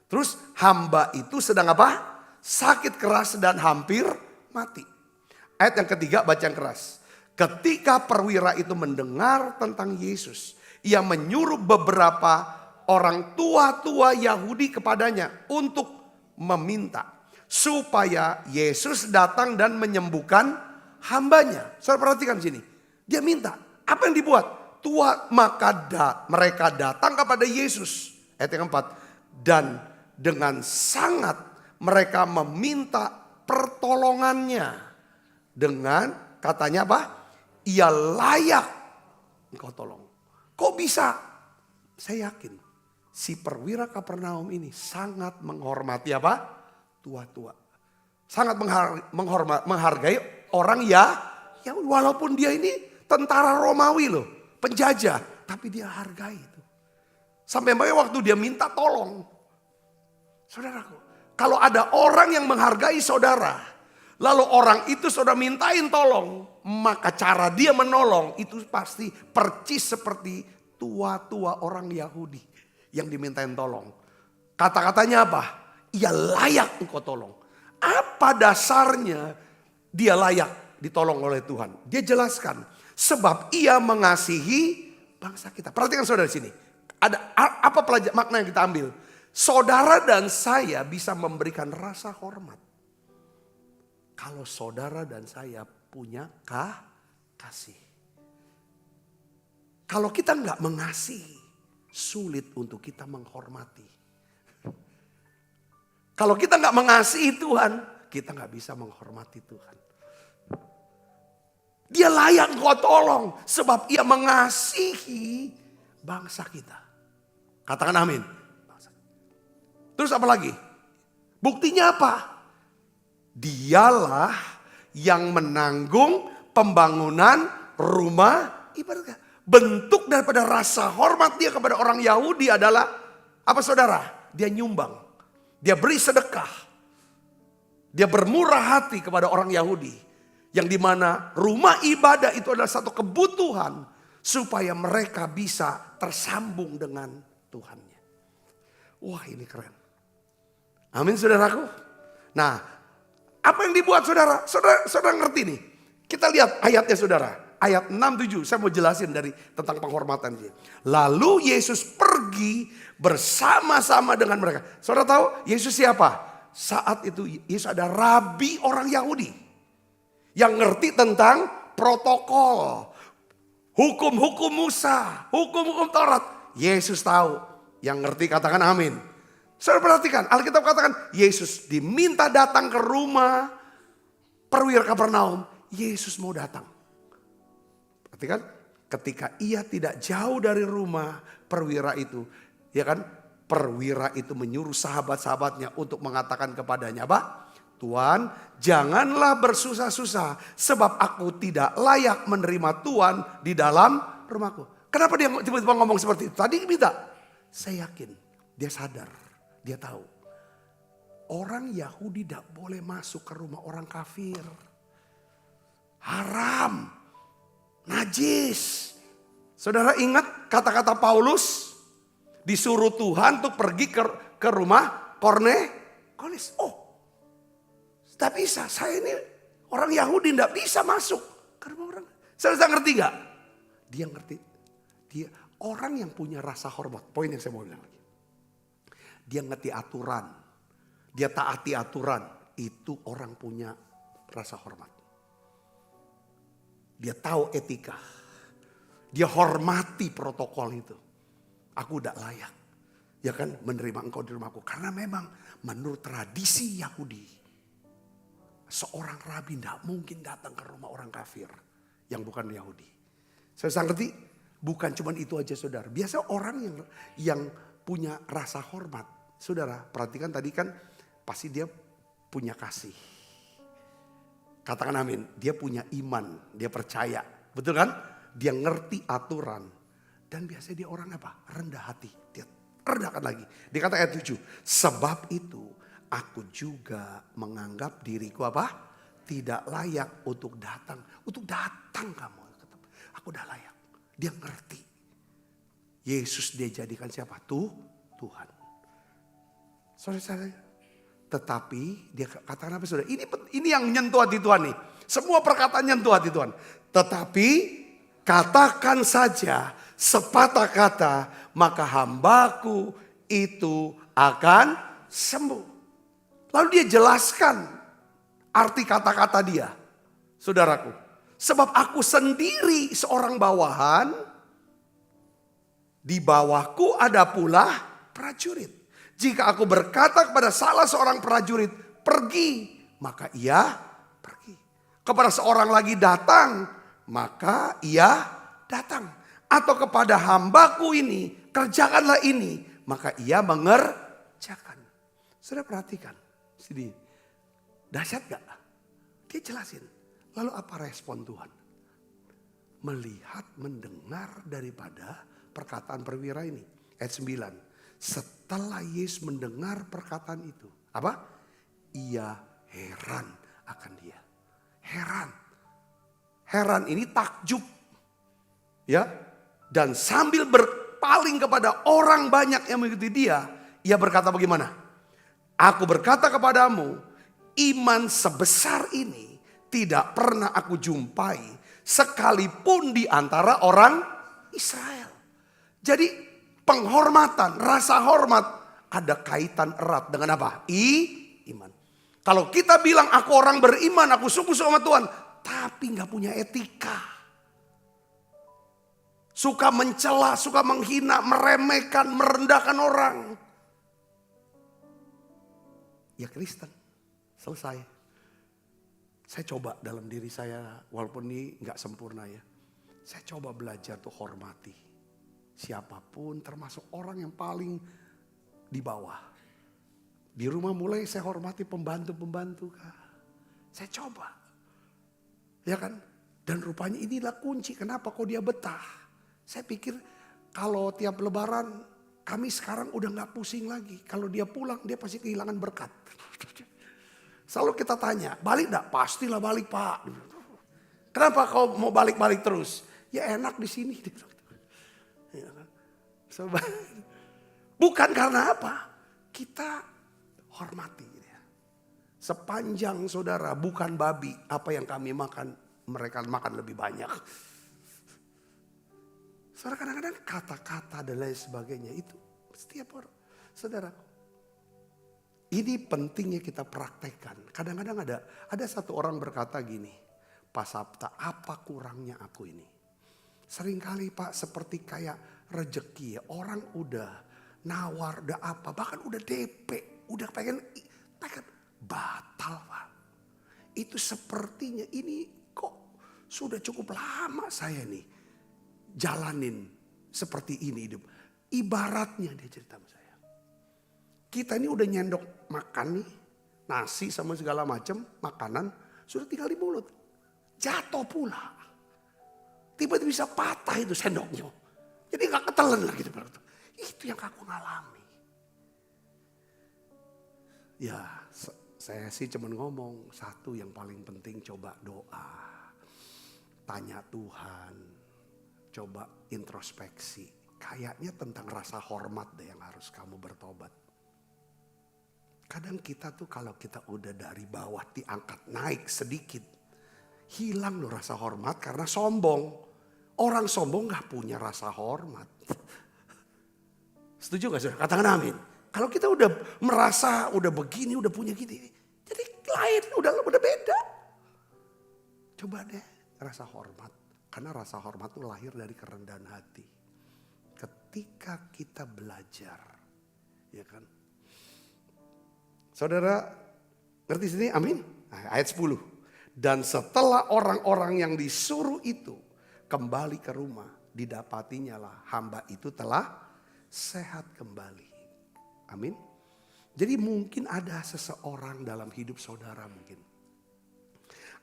Terus hamba itu sedang apa? Sakit keras dan hampir mati. Ayat yang ketiga baca yang keras. Ketika perwira itu mendengar tentang Yesus. Ia menyuruh beberapa orang tua-tua Yahudi kepadanya. Untuk meminta. Supaya Yesus datang dan menyembuhkan hambanya. Saudara perhatikan sini. Dia minta. Apa yang dibuat? Mereka datang kepada Yesus. Ayat yang keempat. Dan dengan sangat mereka meminta pertolongannya. Dengan katanya apa? Ia layak engkau tolong. Kok bisa? Saya yakin. Si perwira Kapernaum ini sangat menghormati apa? Tua-tua. Sangat menghargai orang ya walaupun dia ini tentara Romawi loh, penjajah. Tapi dia hargai itu. Sampai waktu dia minta tolong. Saudaraku, kalau ada orang yang menghargai saudara. Lalu orang itu saudara mintain tolong. Maka cara dia menolong itu pasti percis seperti tua-tua orang Yahudi. Yang dimintain tolong. Kata-katanya apa? Ia layak engkau tolong. Apa dasarnya dia layak ditolong oleh Tuhan? Dia jelaskan. Sebab ia mengasihi bangsa kita. Perhatikan saudara di sini. Ada apa makna yang kita ambil? Saudara dan saya bisa memberikan rasa hormat. Kalau saudara dan saya punya kasih. Kalau kita nggak mengasihi, sulit untuk kita menghormati. Kalau kita nggak mengasihi Tuhan, kita nggak bisa menghormati Tuhan. Dia layak engkau tolong sebab ia mengasihi bangsa kita. Katakan amin. Terus apa lagi? Buktinya apa? Dialah yang menanggung pembangunan rumah ibadah. Bentuk daripada rasa hormat dia kepada orang Yahudi adalah apa saudara? Dia nyumbang. Dia beri sedekah. Dia bermurah hati kepada orang Yahudi. Yang dimana rumah ibadah itu adalah satu kebutuhan. Supaya mereka bisa tersambung dengan Tuhannya. Wah, ini keren. Amin saudaraku. Nah, apa yang dibuat saudara? Saudara ngerti nih. Kita lihat ayatnya saudara. Ayat 6-7, saya mau jelasin tentang penghormatan dia. Lalu Yesus pergi bersama-sama dengan mereka. Saudara tahu Yesus siapa? Saat itu Yesus ada rabi orang Yahudi. Yang ngerti tentang protokol. Hukum-hukum Musa, hukum-hukum Taurat. Yesus tahu. Yang ngerti katakan amin. Saudara perhatikan, Alkitab katakan Yesus diminta datang ke rumah perwira Kapernaum. Yesus mau datang. Perhatikan, ketika ia tidak jauh dari rumah perwira itu, ya kan? Perwira itu menyuruh sahabat-sahabatnya untuk mengatakan kepadanya, apa? Tuan, janganlah bersusah-susah sebab aku tidak layak menerima Tuhan di dalam rumahku. Kenapa dia tiba-tiba ngomong seperti itu? Tadi minta. Saya yakin dia sadar, dia tahu. Orang Yahudi tidak boleh masuk ke rumah orang kafir. Haram, najis. Saudara ingat kata-kata Paulus? Disuruh Tuhan untuk pergi ke rumah Kornelis. Oh, tidak bisa, saya ini orang Yahudi tidak bisa masuk ke rumah orang. Saudara ngerti gak? Dia ngerti. Dia orang yang punya rasa hormat. Poin yang saya mau bilang lagi. Dia ngerti aturan. Dia taati aturan. Itu orang punya rasa hormat. Dia tahu etika. Dia hormati protokol itu. Aku udah layak. Ya kan menerima engkau di rumahku. Karena memang menurut tradisi Yahudi. Seorang rabi tidak mungkin datang ke rumah orang kafir. Yang bukan Yahudi. Saya ngerti. Bukan cuma itu aja saudara. Biasa orang yang punya rasa hormat. Saudara perhatikan tadi kan pasti dia punya kasih. Katakan amin. Dia punya iman. Dia percaya. Betul kan? Dia ngerti aturan. Dan biasanya dia orang apa? Rendah hati. Dia rendahkan lagi. Dia kata ayat 7. Sebab itu aku juga menganggap diriku apa? Tidak layak untuk datang. Untuk datang kamu. Aku udah layak. Dia ngerti. Yesus dia jadikan siapa? Tuhan. Saudara. Tetapi dia katakan apa saudara? Ini yang menyentuh hati Tuhan nih. Semua perkataan nyentuh hati Tuhan. Tetapi katakan saja sepatah kata. Maka hambaku itu akan sembuh. Lalu dia jelaskan arti kata-kata dia. Saudaraku. Sebab aku sendiri seorang bawahan. Di bawahku ada pula prajurit. Jika aku berkata kepada salah seorang prajurit, pergi. Maka ia pergi. Kepada seorang lagi datang. Maka ia datang. Atau kepada hambaku ini, kerjakanlah ini. Maka ia mengerjakan. Sudah perhatikan. Sini. Dahsyat gak? Dia jelasin. Lalu apa respon Tuhan? Melihat, mendengar daripada perkataan perwira ini. Ayat 9. Setelah Yesus mendengar perkataan itu. Apa? Ia heran akan dia. Heran. Heran ini takjub. Ya. Dan sambil berpaling kepada orang banyak yang mengikuti dia. Ia berkata bagaimana? Aku berkata kepadamu. Iman sebesar ini. Tidak pernah aku jumpai sekalipun di antara orang Israel. Jadi penghormatan, rasa hormat ada kaitan erat dengan apa? Iman. Kalau kita bilang aku orang beriman, aku sungguh sama Tuhan. Tapi gak punya etika. Suka mencela, suka menghina, meremehkan, merendahkan orang. Ya Kristen, selesai. Saya coba dalam diri saya, walaupun ini gak sempurna ya. Saya coba belajar tuh hormati. Siapapun termasuk orang yang paling di bawah. Di rumah mulai saya hormati pembantu-pembantu kah. Saya coba. Ya kan? Dan rupanya inilah kunci kenapa kok dia betah. Saya pikir kalau tiap lebaran kami sekarang udah gak pusing lagi. Kalau dia pulang dia pasti kehilangan berkat. Selalu kita tanya, balik gak? Pastilah balik Pak. Kenapa kau mau balik-balik terus? Ya enak di sini. Ya kan? Bukan karena apa? Kita hormati. Sepanjang saudara bukan babi, apa yang kami makan, mereka makan lebih banyak. Saudara kadang-kadang kata-kata dan lain sebagainya itu setiap orang. Saudara, ini pentingnya kita praktekkan. Kadang-kadang ada satu orang berkata gini, Pak Sabta, apa kurangnya aku ini? Seringkali Pak seperti kayak rejeki ya. Orang udah nawar, udah apa, bahkan udah DP, udah pengen batal Pak. Itu sepertinya ini kok sudah cukup lama saya nih jalanin seperti ini hidup. Ibaratnya dia cerita sama saya. Kita ini udah nyendok makan nih, nasi sama segala macam makanan sudah tinggal di mulut. Jatuh pula. Tiba-tiba bisa patah itu sendoknya. Jadi gak ketelan lagi. Itu yang aku ngalami. Ya saya sih cuma ngomong satu yang paling penting coba doa. Tanya Tuhan. Coba introspeksi. Kayaknya tentang rasa hormat deh yang harus kamu bertobat. Kadang kita tuh kalau kita udah dari bawah diangkat naik sedikit. Hilang loh rasa hormat karena sombong. Orang sombong gak punya rasa hormat. Setuju gak saudara? Katakan amin. Kalau kita udah merasa udah begini, udah punya gini. Jadi lain, udah beda. Coba deh rasa hormat. Karena rasa hormat itu lahir dari kerendahan hati. Ketika kita belajar. Ya kan. Saudara ngerti sini? Amin. Nah, ayat 10. Dan setelah orang-orang yang disuruh itu kembali ke rumah. Didapatinya lah hamba itu telah sehat kembali. Amin. Jadi mungkin ada seseorang dalam hidup saudara mungkin.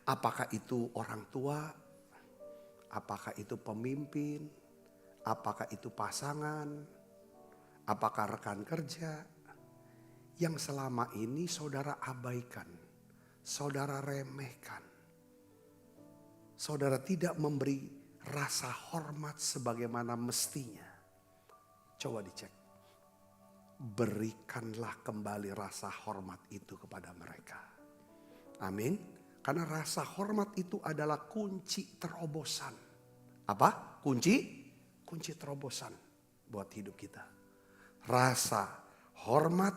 Apakah itu orang tua? Apakah itu pemimpin? Apakah itu pasangan? Apakah rekan kerja? Yang selama ini saudara abaikan. Saudara remehkan. Saudara tidak memberi rasa hormat sebagaimana mestinya. Coba dicek. Berikanlah kembali rasa hormat itu kepada mereka. Amin. Karena rasa hormat itu adalah kunci terobosan. Apa? Kunci terobosan buat hidup kita. Rasa hormat.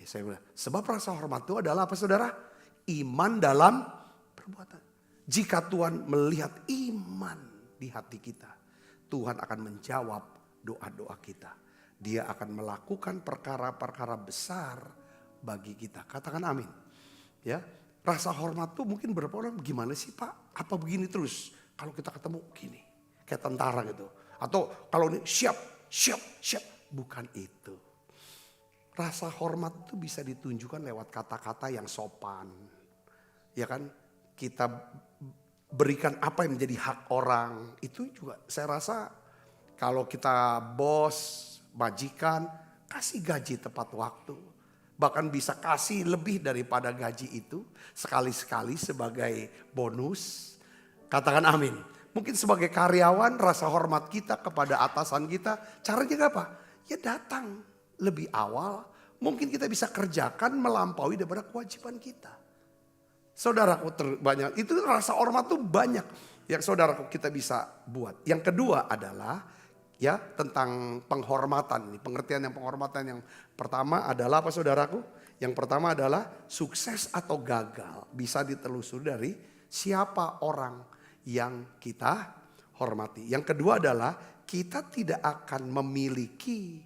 Ya saya bilang, sebab rasa hormat itu adalah apa saudara? Iman dalam perbuatan. Jika Tuhan melihat iman di hati kita, Tuhan akan menjawab doa-doa kita. Dia akan melakukan perkara-perkara besar bagi kita. Katakan amin. Ya, rasa hormat tuh mungkin beberapa orang gimana sih Pak? Apa begini terus? Kalau kita ketemu gini, kayak tentara gitu. Atau kalau ini siap. Bukan itu. Rasa hormat itu bisa ditunjukkan lewat kata-kata yang sopan. Ya kan? Kita berikan apa yang menjadi hak orang. Itu juga saya rasa kalau kita bos, majikan, kasih gaji tepat waktu. Bahkan bisa kasih lebih daripada gaji itu. Sekali-sekali sebagai bonus. Katakan amin. Mungkin sebagai karyawan rasa hormat kita kepada atasan kita. Caranya apa? Ya datang lebih awal. Mungkin kita bisa kerjakan melampaui daripada kewajiban kita. Saudaraku banyak. Itu rasa hormat tuh banyak. Yang saudaraku kita bisa buat. Yang kedua adalah ya tentang penghormatan. Pengertian yang penghormatan yang pertama adalah apa saudaraku? Yang pertama adalah sukses atau gagal. Bisa ditelusuri dari siapa orang yang kita hormati. Yang kedua adalah kita tidak akan memiliki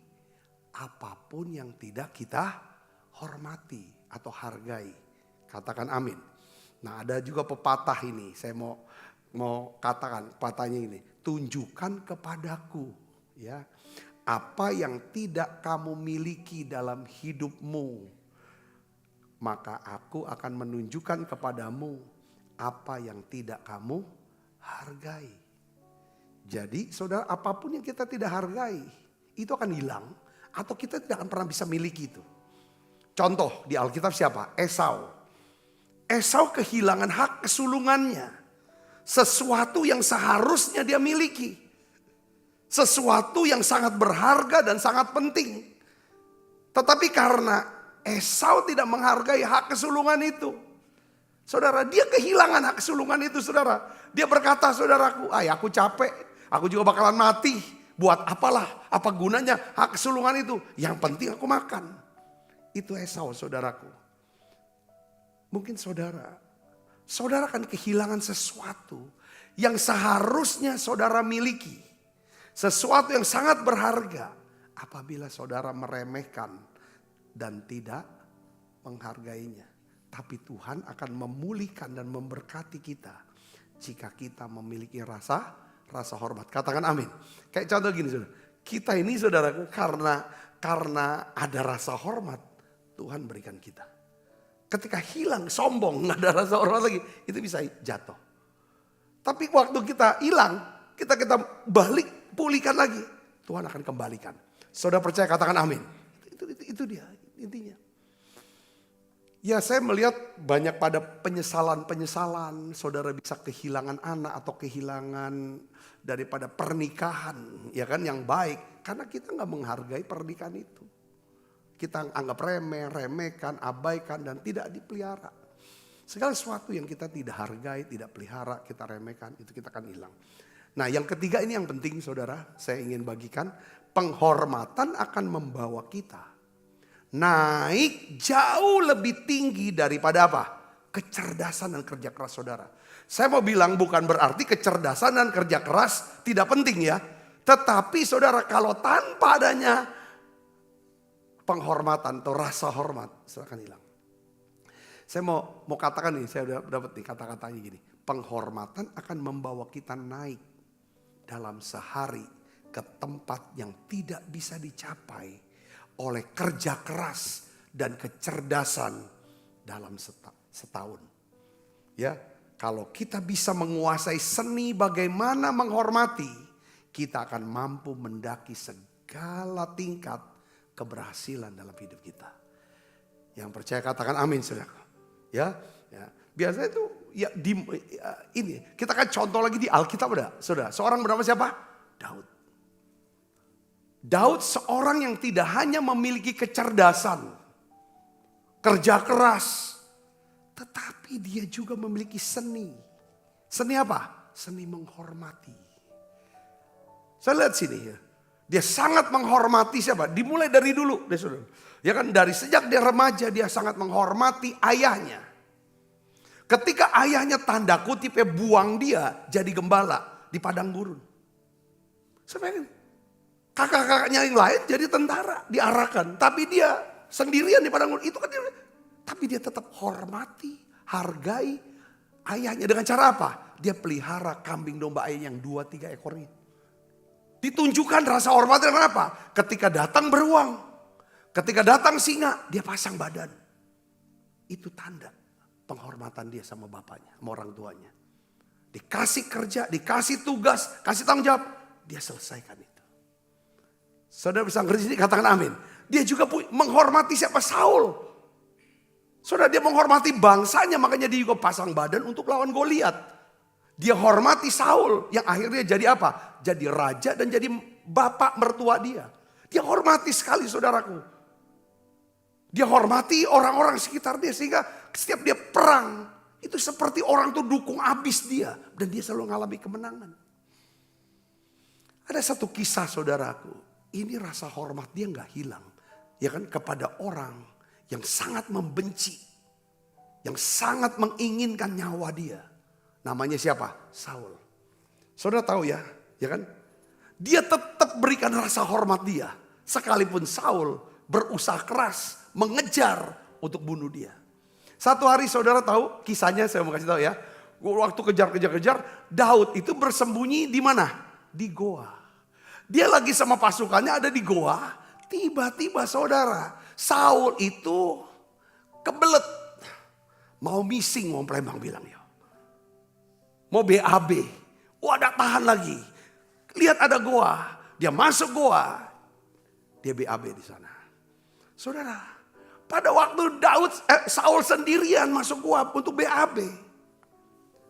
apapun yang tidak kita hormati atau hargai. Katakan amin. Nah ada juga pepatah ini. Saya mau katakan pepatahnya ini. Tunjukkan kepadaku. Ya, apa yang tidak kamu miliki dalam hidupmu, maka aku akan menunjukkan kepadamu apa yang tidak kamu hargai. Jadi saudara, apapun yang kita tidak hargai itu akan hilang atau kita tidak akan pernah bisa miliki itu. Contoh di Alkitab siapa? Esau. Esau kehilangan hak kesulungannya. Sesuatu yang seharusnya dia miliki. Sesuatu yang sangat berharga dan sangat penting. Tetapi karena Esau tidak menghargai hak kesulungan itu. Saudara, dia kehilangan hak kesulungan itu, saudara. Dia berkata, saudaraku, aku capek. Aku juga bakalan mati. Buat apalah, apa gunanya hak kesulungan itu. Yang penting aku makan. Itu Esau, saudaraku. Mungkin saudara kan kehilangan sesuatu yang seharusnya saudara miliki. Sesuatu yang sangat berharga. Apabila saudara meremehkan dan tidak menghargainya. Tapi Tuhan akan memulihkan dan memberkati kita. Jika kita memiliki rasa hormat. Katakan amin. Kayak contoh gini saudara. Kita ini saudara karena ada rasa hormat. Tuhan berikan kita. Ketika hilang, sombong, nggak ada rasa hormat lagi, itu bisa jatuh. Tapi waktu kita hilang, kita balik, pulihkan lagi, Tuhan akan kembalikan. Saudara percaya, katakan amin. Itu dia intinya. Ya, saya melihat banyak pada penyesalan, saudara bisa kehilangan anak atau kehilangan daripada pernikahan, ya kan, yang baik, karena kita nggak menghargai pernikahan itu. Kita anggap remehkan, abaikan dan tidak dipelihara. Segala sesuatu yang kita tidak hargai, tidak pelihara, kita remehkan, itu kita akan hilang. Nah, yang ketiga ini yang penting saudara, saya ingin bagikan. Penghormatan akan membawa kita naik jauh lebih tinggi daripada apa? Kecerdasan dan kerja keras saudara. Saya mau bilang bukan berarti kecerdasan dan kerja keras tidak penting ya. Tetapi saudara, kalau tanpa adanya penghormatan atau rasa hormat, akan hilang. Saya mau katakan nih, saya udah dapat nih kata-katanya gini. Penghormatan akan membawa kita naik dalam sehari ke tempat yang tidak bisa dicapai oleh kerja keras dan kecerdasan dalam setahun. Ya, kalau kita bisa menguasai seni bagaimana menghormati, kita akan mampu mendaki segala tingkat keberhasilan dalam hidup kita. Yang percaya katakan amin saudara. Ya. Biasanya itu ini kita kan contoh lagi di Alkitab ada, saudara. Seorang bernama siapa? Daud seorang yang tidak hanya memiliki kecerdasan, kerja keras, tetapi dia juga memiliki seni. Seni apa? Seni menghormati. Saya lihat sini ya. Dia sangat menghormati siapa? Dimulai dari dulu. Ya kan, dari sejak dia remaja dia sangat menghormati ayahnya. Ketika ayahnya tanda kutipnya buang dia jadi gembala di padang gurun. Sebenarnya kakak-kakaknya yang lain jadi tentara, diarahkan. Tapi dia sendirian di padang gurun. Itu kan tapi dia tetap hormati, hargai ayahnya. Dengan cara apa? Dia pelihara kambing domba ayahnya yang 2-3 ekor ini. Ditunjukkan rasa hormat dengan apa? Ketika datang beruang. Ketika datang singa, dia pasang badan. Itu tanda penghormatan dia sama bapaknya, sama orang tuanya. Dikasih kerja, dikasih tugas, kasih tanggung jawab. Dia selesaikan itu. Saudara bisa ngerti sini, katakan amin. Dia juga menghormati siapa? Saul. Saudara, dia menghormati bangsanya, makanya dia juga pasang badan untuk lawan Goliat. Dia hormati Saul yang akhirnya jadi apa? Jadi raja dan jadi bapak mertua dia. Dia hormati sekali saudaraku. Dia hormati orang-orang sekitar dia sehingga setiap dia perang itu seperti orang tuh dukung habis dia. Dan dia selalu mengalami kemenangan. Ada satu kisah saudaraku. Ini rasa hormat dia gak hilang. Ya kan, kepada orang yang sangat membenci. Yang sangat menginginkan nyawa dia. Namanya siapa? Saul. Saudara tahu ya kan? Dia tetap berikan rasa hormat dia. Sekalipun Saul berusaha keras mengejar untuk bunuh dia. Satu hari saudara tahu kisahnya, saya mau kasih tahu ya. Waktu kejar-kejar, Daud itu bersembunyi di mana? Di goa. Dia lagi sama pasukannya ada di goa. Tiba-tiba saudara, Saul itu kebelet. Mau missing, mau pelembang bilang ya. Mau BAB. Wah, ada tahan lagi. Lihat ada goa. Dia masuk goa. Dia BAB di sana. Saudara, pada waktu Saul sendirian masuk goa untuk BAB.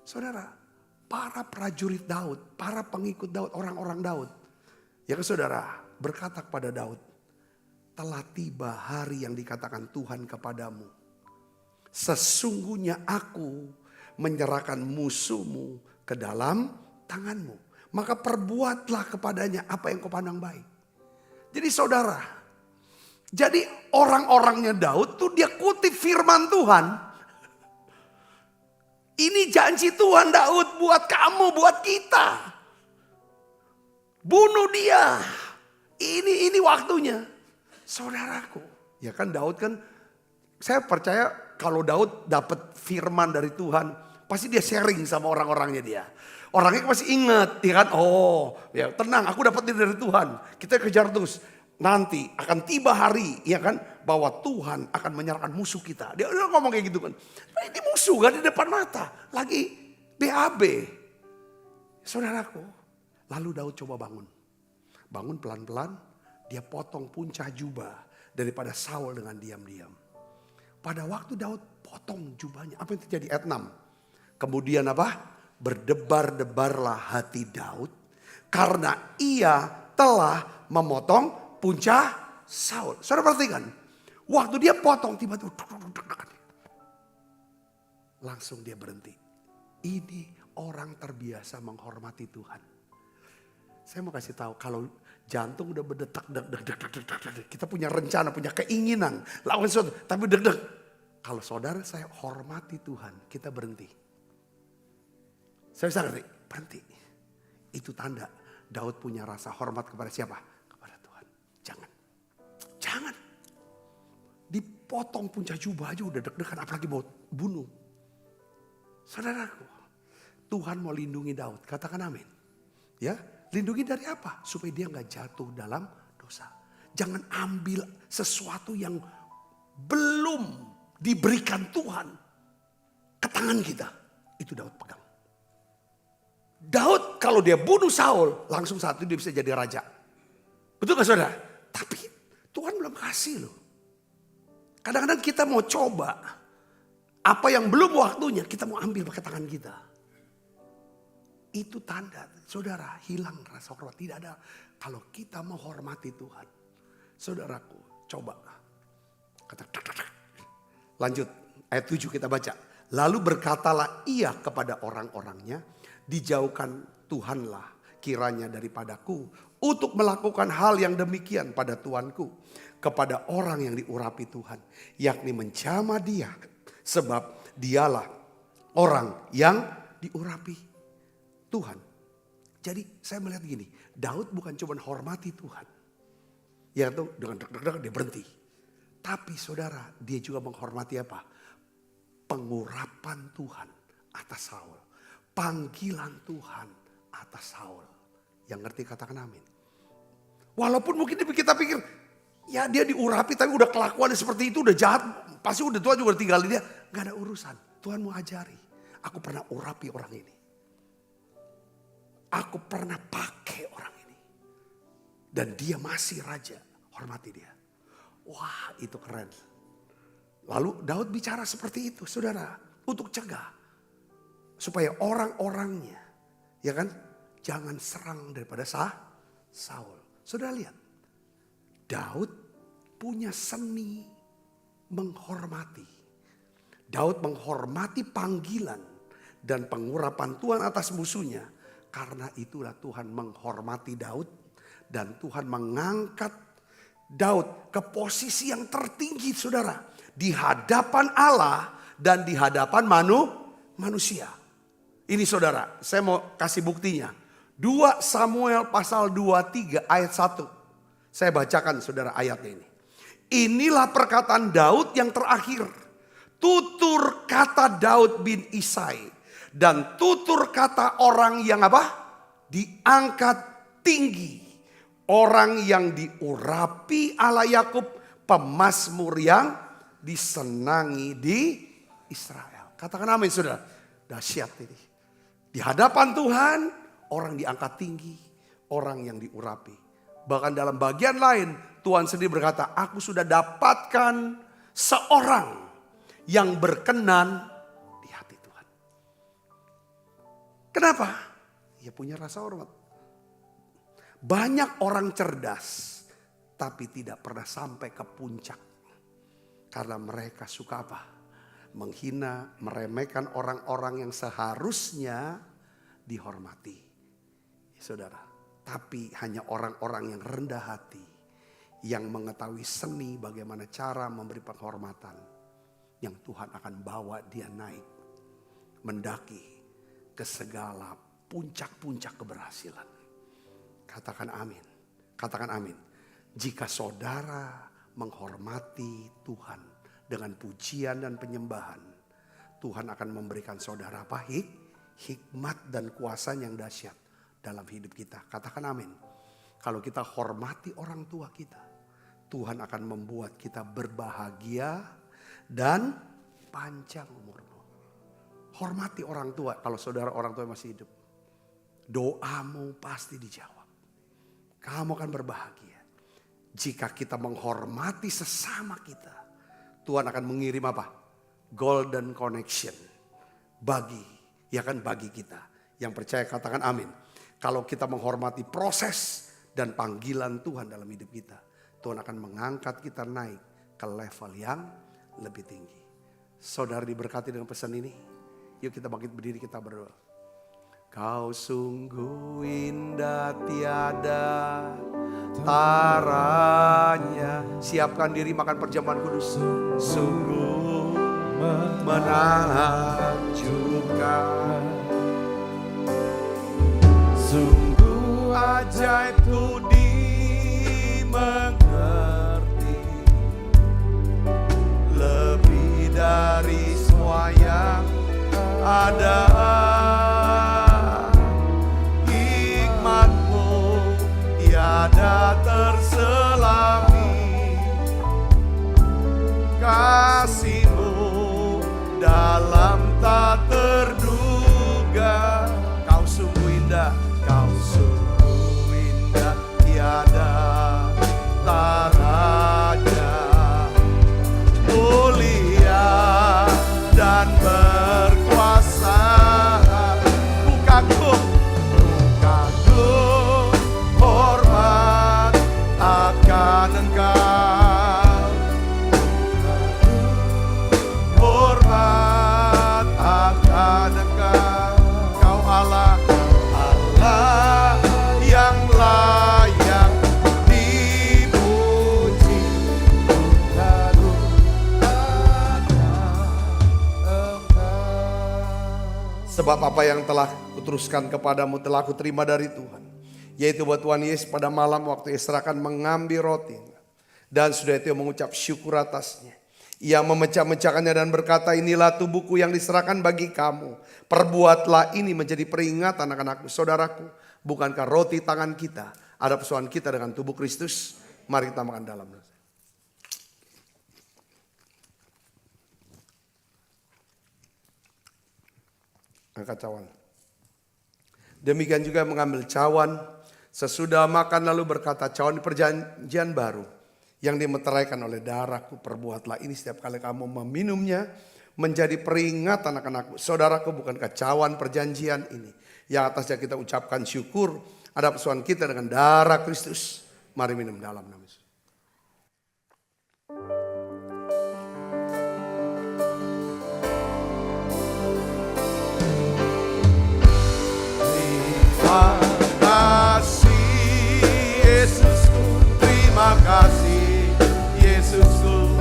Saudara, para prajurit Daud, para pengikut Daud, orang-orang Daud. Ya kan saudara, berkata kepada Daud, telah tiba hari yang dikatakan Tuhan kepadamu. Sesungguhnya aku menyerahkan musuhmu ke dalam tanganmu. Maka perbuatlah kepadanya apa yang kau pandang baik. Jadi saudara, jadi orang-orangnya Daud tuh dia kutip firman Tuhan. Ini janji Tuhan Daud buat kamu, buat kita. Bunuh dia. Ini waktunya. Saudaraku. Ya kan Daud kan, saya percaya kalau Daud dapat firman dari Tuhan, pasti dia sharing sama orang-orangnya dia. Orangnya pasti ingat, ya kan? Oh, ya tenang, aku dapat ini dari Tuhan. Kita kejar terus. Nanti akan tiba hari, ya kan? Bahwa Tuhan akan menyerahkan musuh kita. Dia ngomong kayak gitu kan. Ini musuh kan di depan mata. Lagi BAB. Saudaraku. Lalu Daud coba bangun. Bangun pelan-pelan. Dia potong puncak jubah daripada Saul dengan diam-diam. Pada waktu Daud potong jubahnya. Apa yang terjadi? Ayat 6. Kemudian apa? Berdebar-debarlah hati Daud. Karena ia telah memotong puncak Saul. Saudara perhatikan. Waktu dia potong tiba-tiba. Langsung dia berhenti. Ini orang terbiasa menghormati Tuhan. Saya mau kasih tahu kalau jantung udah berdetak, kita punya rencana, punya keinginan, lakukan sesuatu, tapi deg-deg. Kalau saudara saya hormati Tuhan, kita berhenti. Saya bisa ngerti, berhenti. Itu tanda Daud punya rasa hormat kepada siapa? Kepada Tuhan. Jangan. Dipotong puncak jubah aja udah deg-degan, apalagi mau bunuh. Saudaraku, Tuhan mau lindungi Daud, katakan amin. Ya. Lindungi dari apa? Supaya dia gak jatuh dalam dosa. Jangan ambil sesuatu yang belum diberikan Tuhan ke tangan kita. Itu Daud pegang. Daud kalau dia bunuh Saul, langsung saat itu dia bisa jadi raja. Betul gak saudara? Tapi Tuhan belum kasih loh. Kadang-kadang kita mau coba. Apa yang belum waktunya kita mau ambil pakai tangan kita. Itu tanda, saudara, hilang rasa hormat. Tidak ada. Kalau kita mau hormati Tuhan. Saudaraku, coba. Lanjut, ayat 7 kita baca. Lalu berkatalah ia kepada orang-orangnya. Dijauhkan Tuhanlah kiranya daripadaku. Untuk melakukan hal yang demikian pada Tuanku. Kepada orang yang diurapi Tuhan. Yakni menjamah dia. Sebab dialah orang yang diurapi Tuhan. Jadi saya melihat gini, Daud bukan cuma hormati Tuhan. Ya tuh dengan deg-deg dia berhenti. Tapi saudara, dia juga menghormati apa? Pengurapan Tuhan atas Saul. Panggilan Tuhan atas Saul. Yang ngerti katakan amin. Walaupun mungkin kita pikir, ya dia diurapi tapi udah kelakuannya seperti itu, udah jahat. Pasti udah Tuhan juga tinggalin dia. Gak ada urusan, Tuhan mau ajari. Aku pernah urapi orang ini. Aku pernah pakai orang ini. Dan dia masih raja. Hormati dia. Wah, itu keren. Lalu Daud bicara seperti itu, saudara. Untuk cegah. Supaya orang-orangnya, ya kan, jangan serang daripada Saul. Saudara lihat. Daud punya seni menghormati. Daud menghormati panggilan dan pengurapan Tuhan atas musuhnya. Karena itulah Tuhan menghormati Daud. Dan Tuhan mengangkat Daud ke posisi yang tertinggi saudara. Di hadapan Allah dan di hadapan manusia. Ini saudara, saya mau kasih buktinya. 2 Samuel pasal 23 ayat 1. Saya bacakan saudara ayatnya ini. Inilah perkataan Daud yang terakhir. Tutur kata Daud bin Isai. Dan tutur kata orang yang apa? Diangkat tinggi. Orang yang diurapi Allah Yakub, pemazmur yang disenangi di Israel. Katakan amin saudara. Dahsyat ini. Di hadapan Tuhan, orang diangkat tinggi, orang yang diurapi. Bahkan dalam bagian lain, Tuhan sendiri berkata, aku sudah dapatkan seorang yang berkenan di hati Tuhan. Kenapa? Ia punya rasa hormat. Banyak orang cerdas, tapi tidak pernah sampai ke puncak. Karena mereka suka apa? Menghina, meremehkan orang-orang yang seharusnya dihormati. Saudara, tapi hanya orang-orang yang rendah hati, yang mengetahui seni bagaimana cara memberi penghormatan, yang Tuhan akan bawa dia naik, mendaki ke segala puncak-puncak keberhasilan. Katakan amin. Katakan amin. Jika saudara menghormati Tuhan dengan pujian dan penyembahan, Tuhan akan memberikan saudara apa? Hikmat dan kuasa yang dahsyat dalam hidup kita. Katakan amin. Kalau kita hormati orang tua kita, Tuhan akan membuat kita berbahagia dan panjang umurmu. Hormati orang tua. Kalau saudara orang tua masih hidup, doamu pasti dijawab. Kamu akan berbahagia. Jika kita menghormati sesama kita, Tuhan akan mengirim apa? Golden connection. Bagi kita. Yang percaya katakan amin. Kalau kita menghormati proses dan panggilan Tuhan dalam hidup kita, Tuhan akan mengangkat kita naik ke level yang lebih tinggi. Saudara diberkati dengan pesan ini. Yuk kita bangkit berdiri, kita berdoa. Kau sungguh indah tiada taranya. Siapkan diri makan perjamuan kudus. Sungguh menakjubkan. Sungguh ajaib ku dimengerti. Lebih dari semua yang ada. Tiada terselami, kasih-Mu dalam tak terduga. Kau sungguh indah, Kau sungguh indah, tiada taranya, mulia dan berkuasa. Ku kagum akan Engkau, hormat akan Engkau. Kau Allah, Allah yang layak dipuji. Lalu ada Engkau. Sebab apa yang telah kuteruskan kepadamu telah kuterima dari Tuhan, yaitu buat Tuhan Yesus pada malam waktu Yesus akan mengambil roti. Dan sudah itu mengucap syukur atasnya. Ia memecah-mecahkannya dan berkata, inilah tubuhku yang diserahkan bagi kamu. Perbuatlah ini menjadi peringatan anak-anakku. Saudaraku, bukankah roti tangan kita ada persoalan kita dengan tubuh Kristus? Mari kita makan dalam. Angkat cawan. Demikian juga mengambil cawan. Sesudah makan lalu berkata, cawan di perjanjian baru yang dimeteraikan oleh darahku, perbuatlah ini setiap kali kamu meminumnya menjadi peringatan anak-anakku. Saudaraku, bukankah cawan perjanjian ini yang atasnya kita ucapkan syukur ada persoalan kita dengan darah Kristus? Mari minum dalam nama Yesus. Terima kasih Yesusku,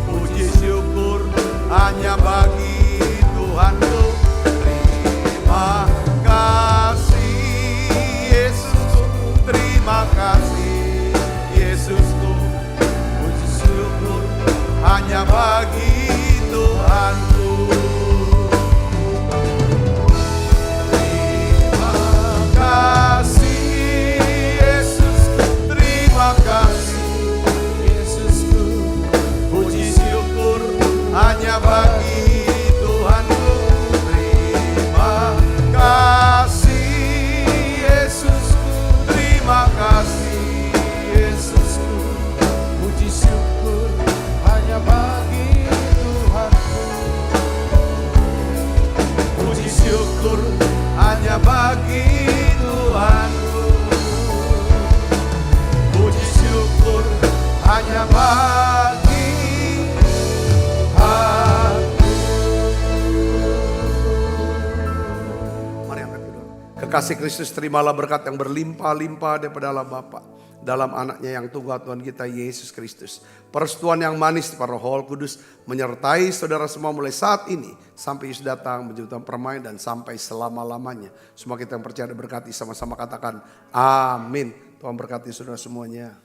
puji syukur hanya bagi Tuhanku. Terima kasih Yesusku, terima kasih Yesus. bagi Tuhanku. Puji syukur hanya bagi aku. Mari angkat kedua. Kekasih Kristus, terimalah berkat yang berlimpah-limpah daripada Allah Bapa dalam anaknya yang tunggal Tuhan kita Yesus Kristus. Persetujuan yang manis para Roh Kudus menyertai saudara semua mulai saat ini sampai Yesus datang menjemput permain dan sampai selama-lamanya. Semua kita yang percaya berkati sama-sama katakan amin. Tuhan berkati saudara semuanya.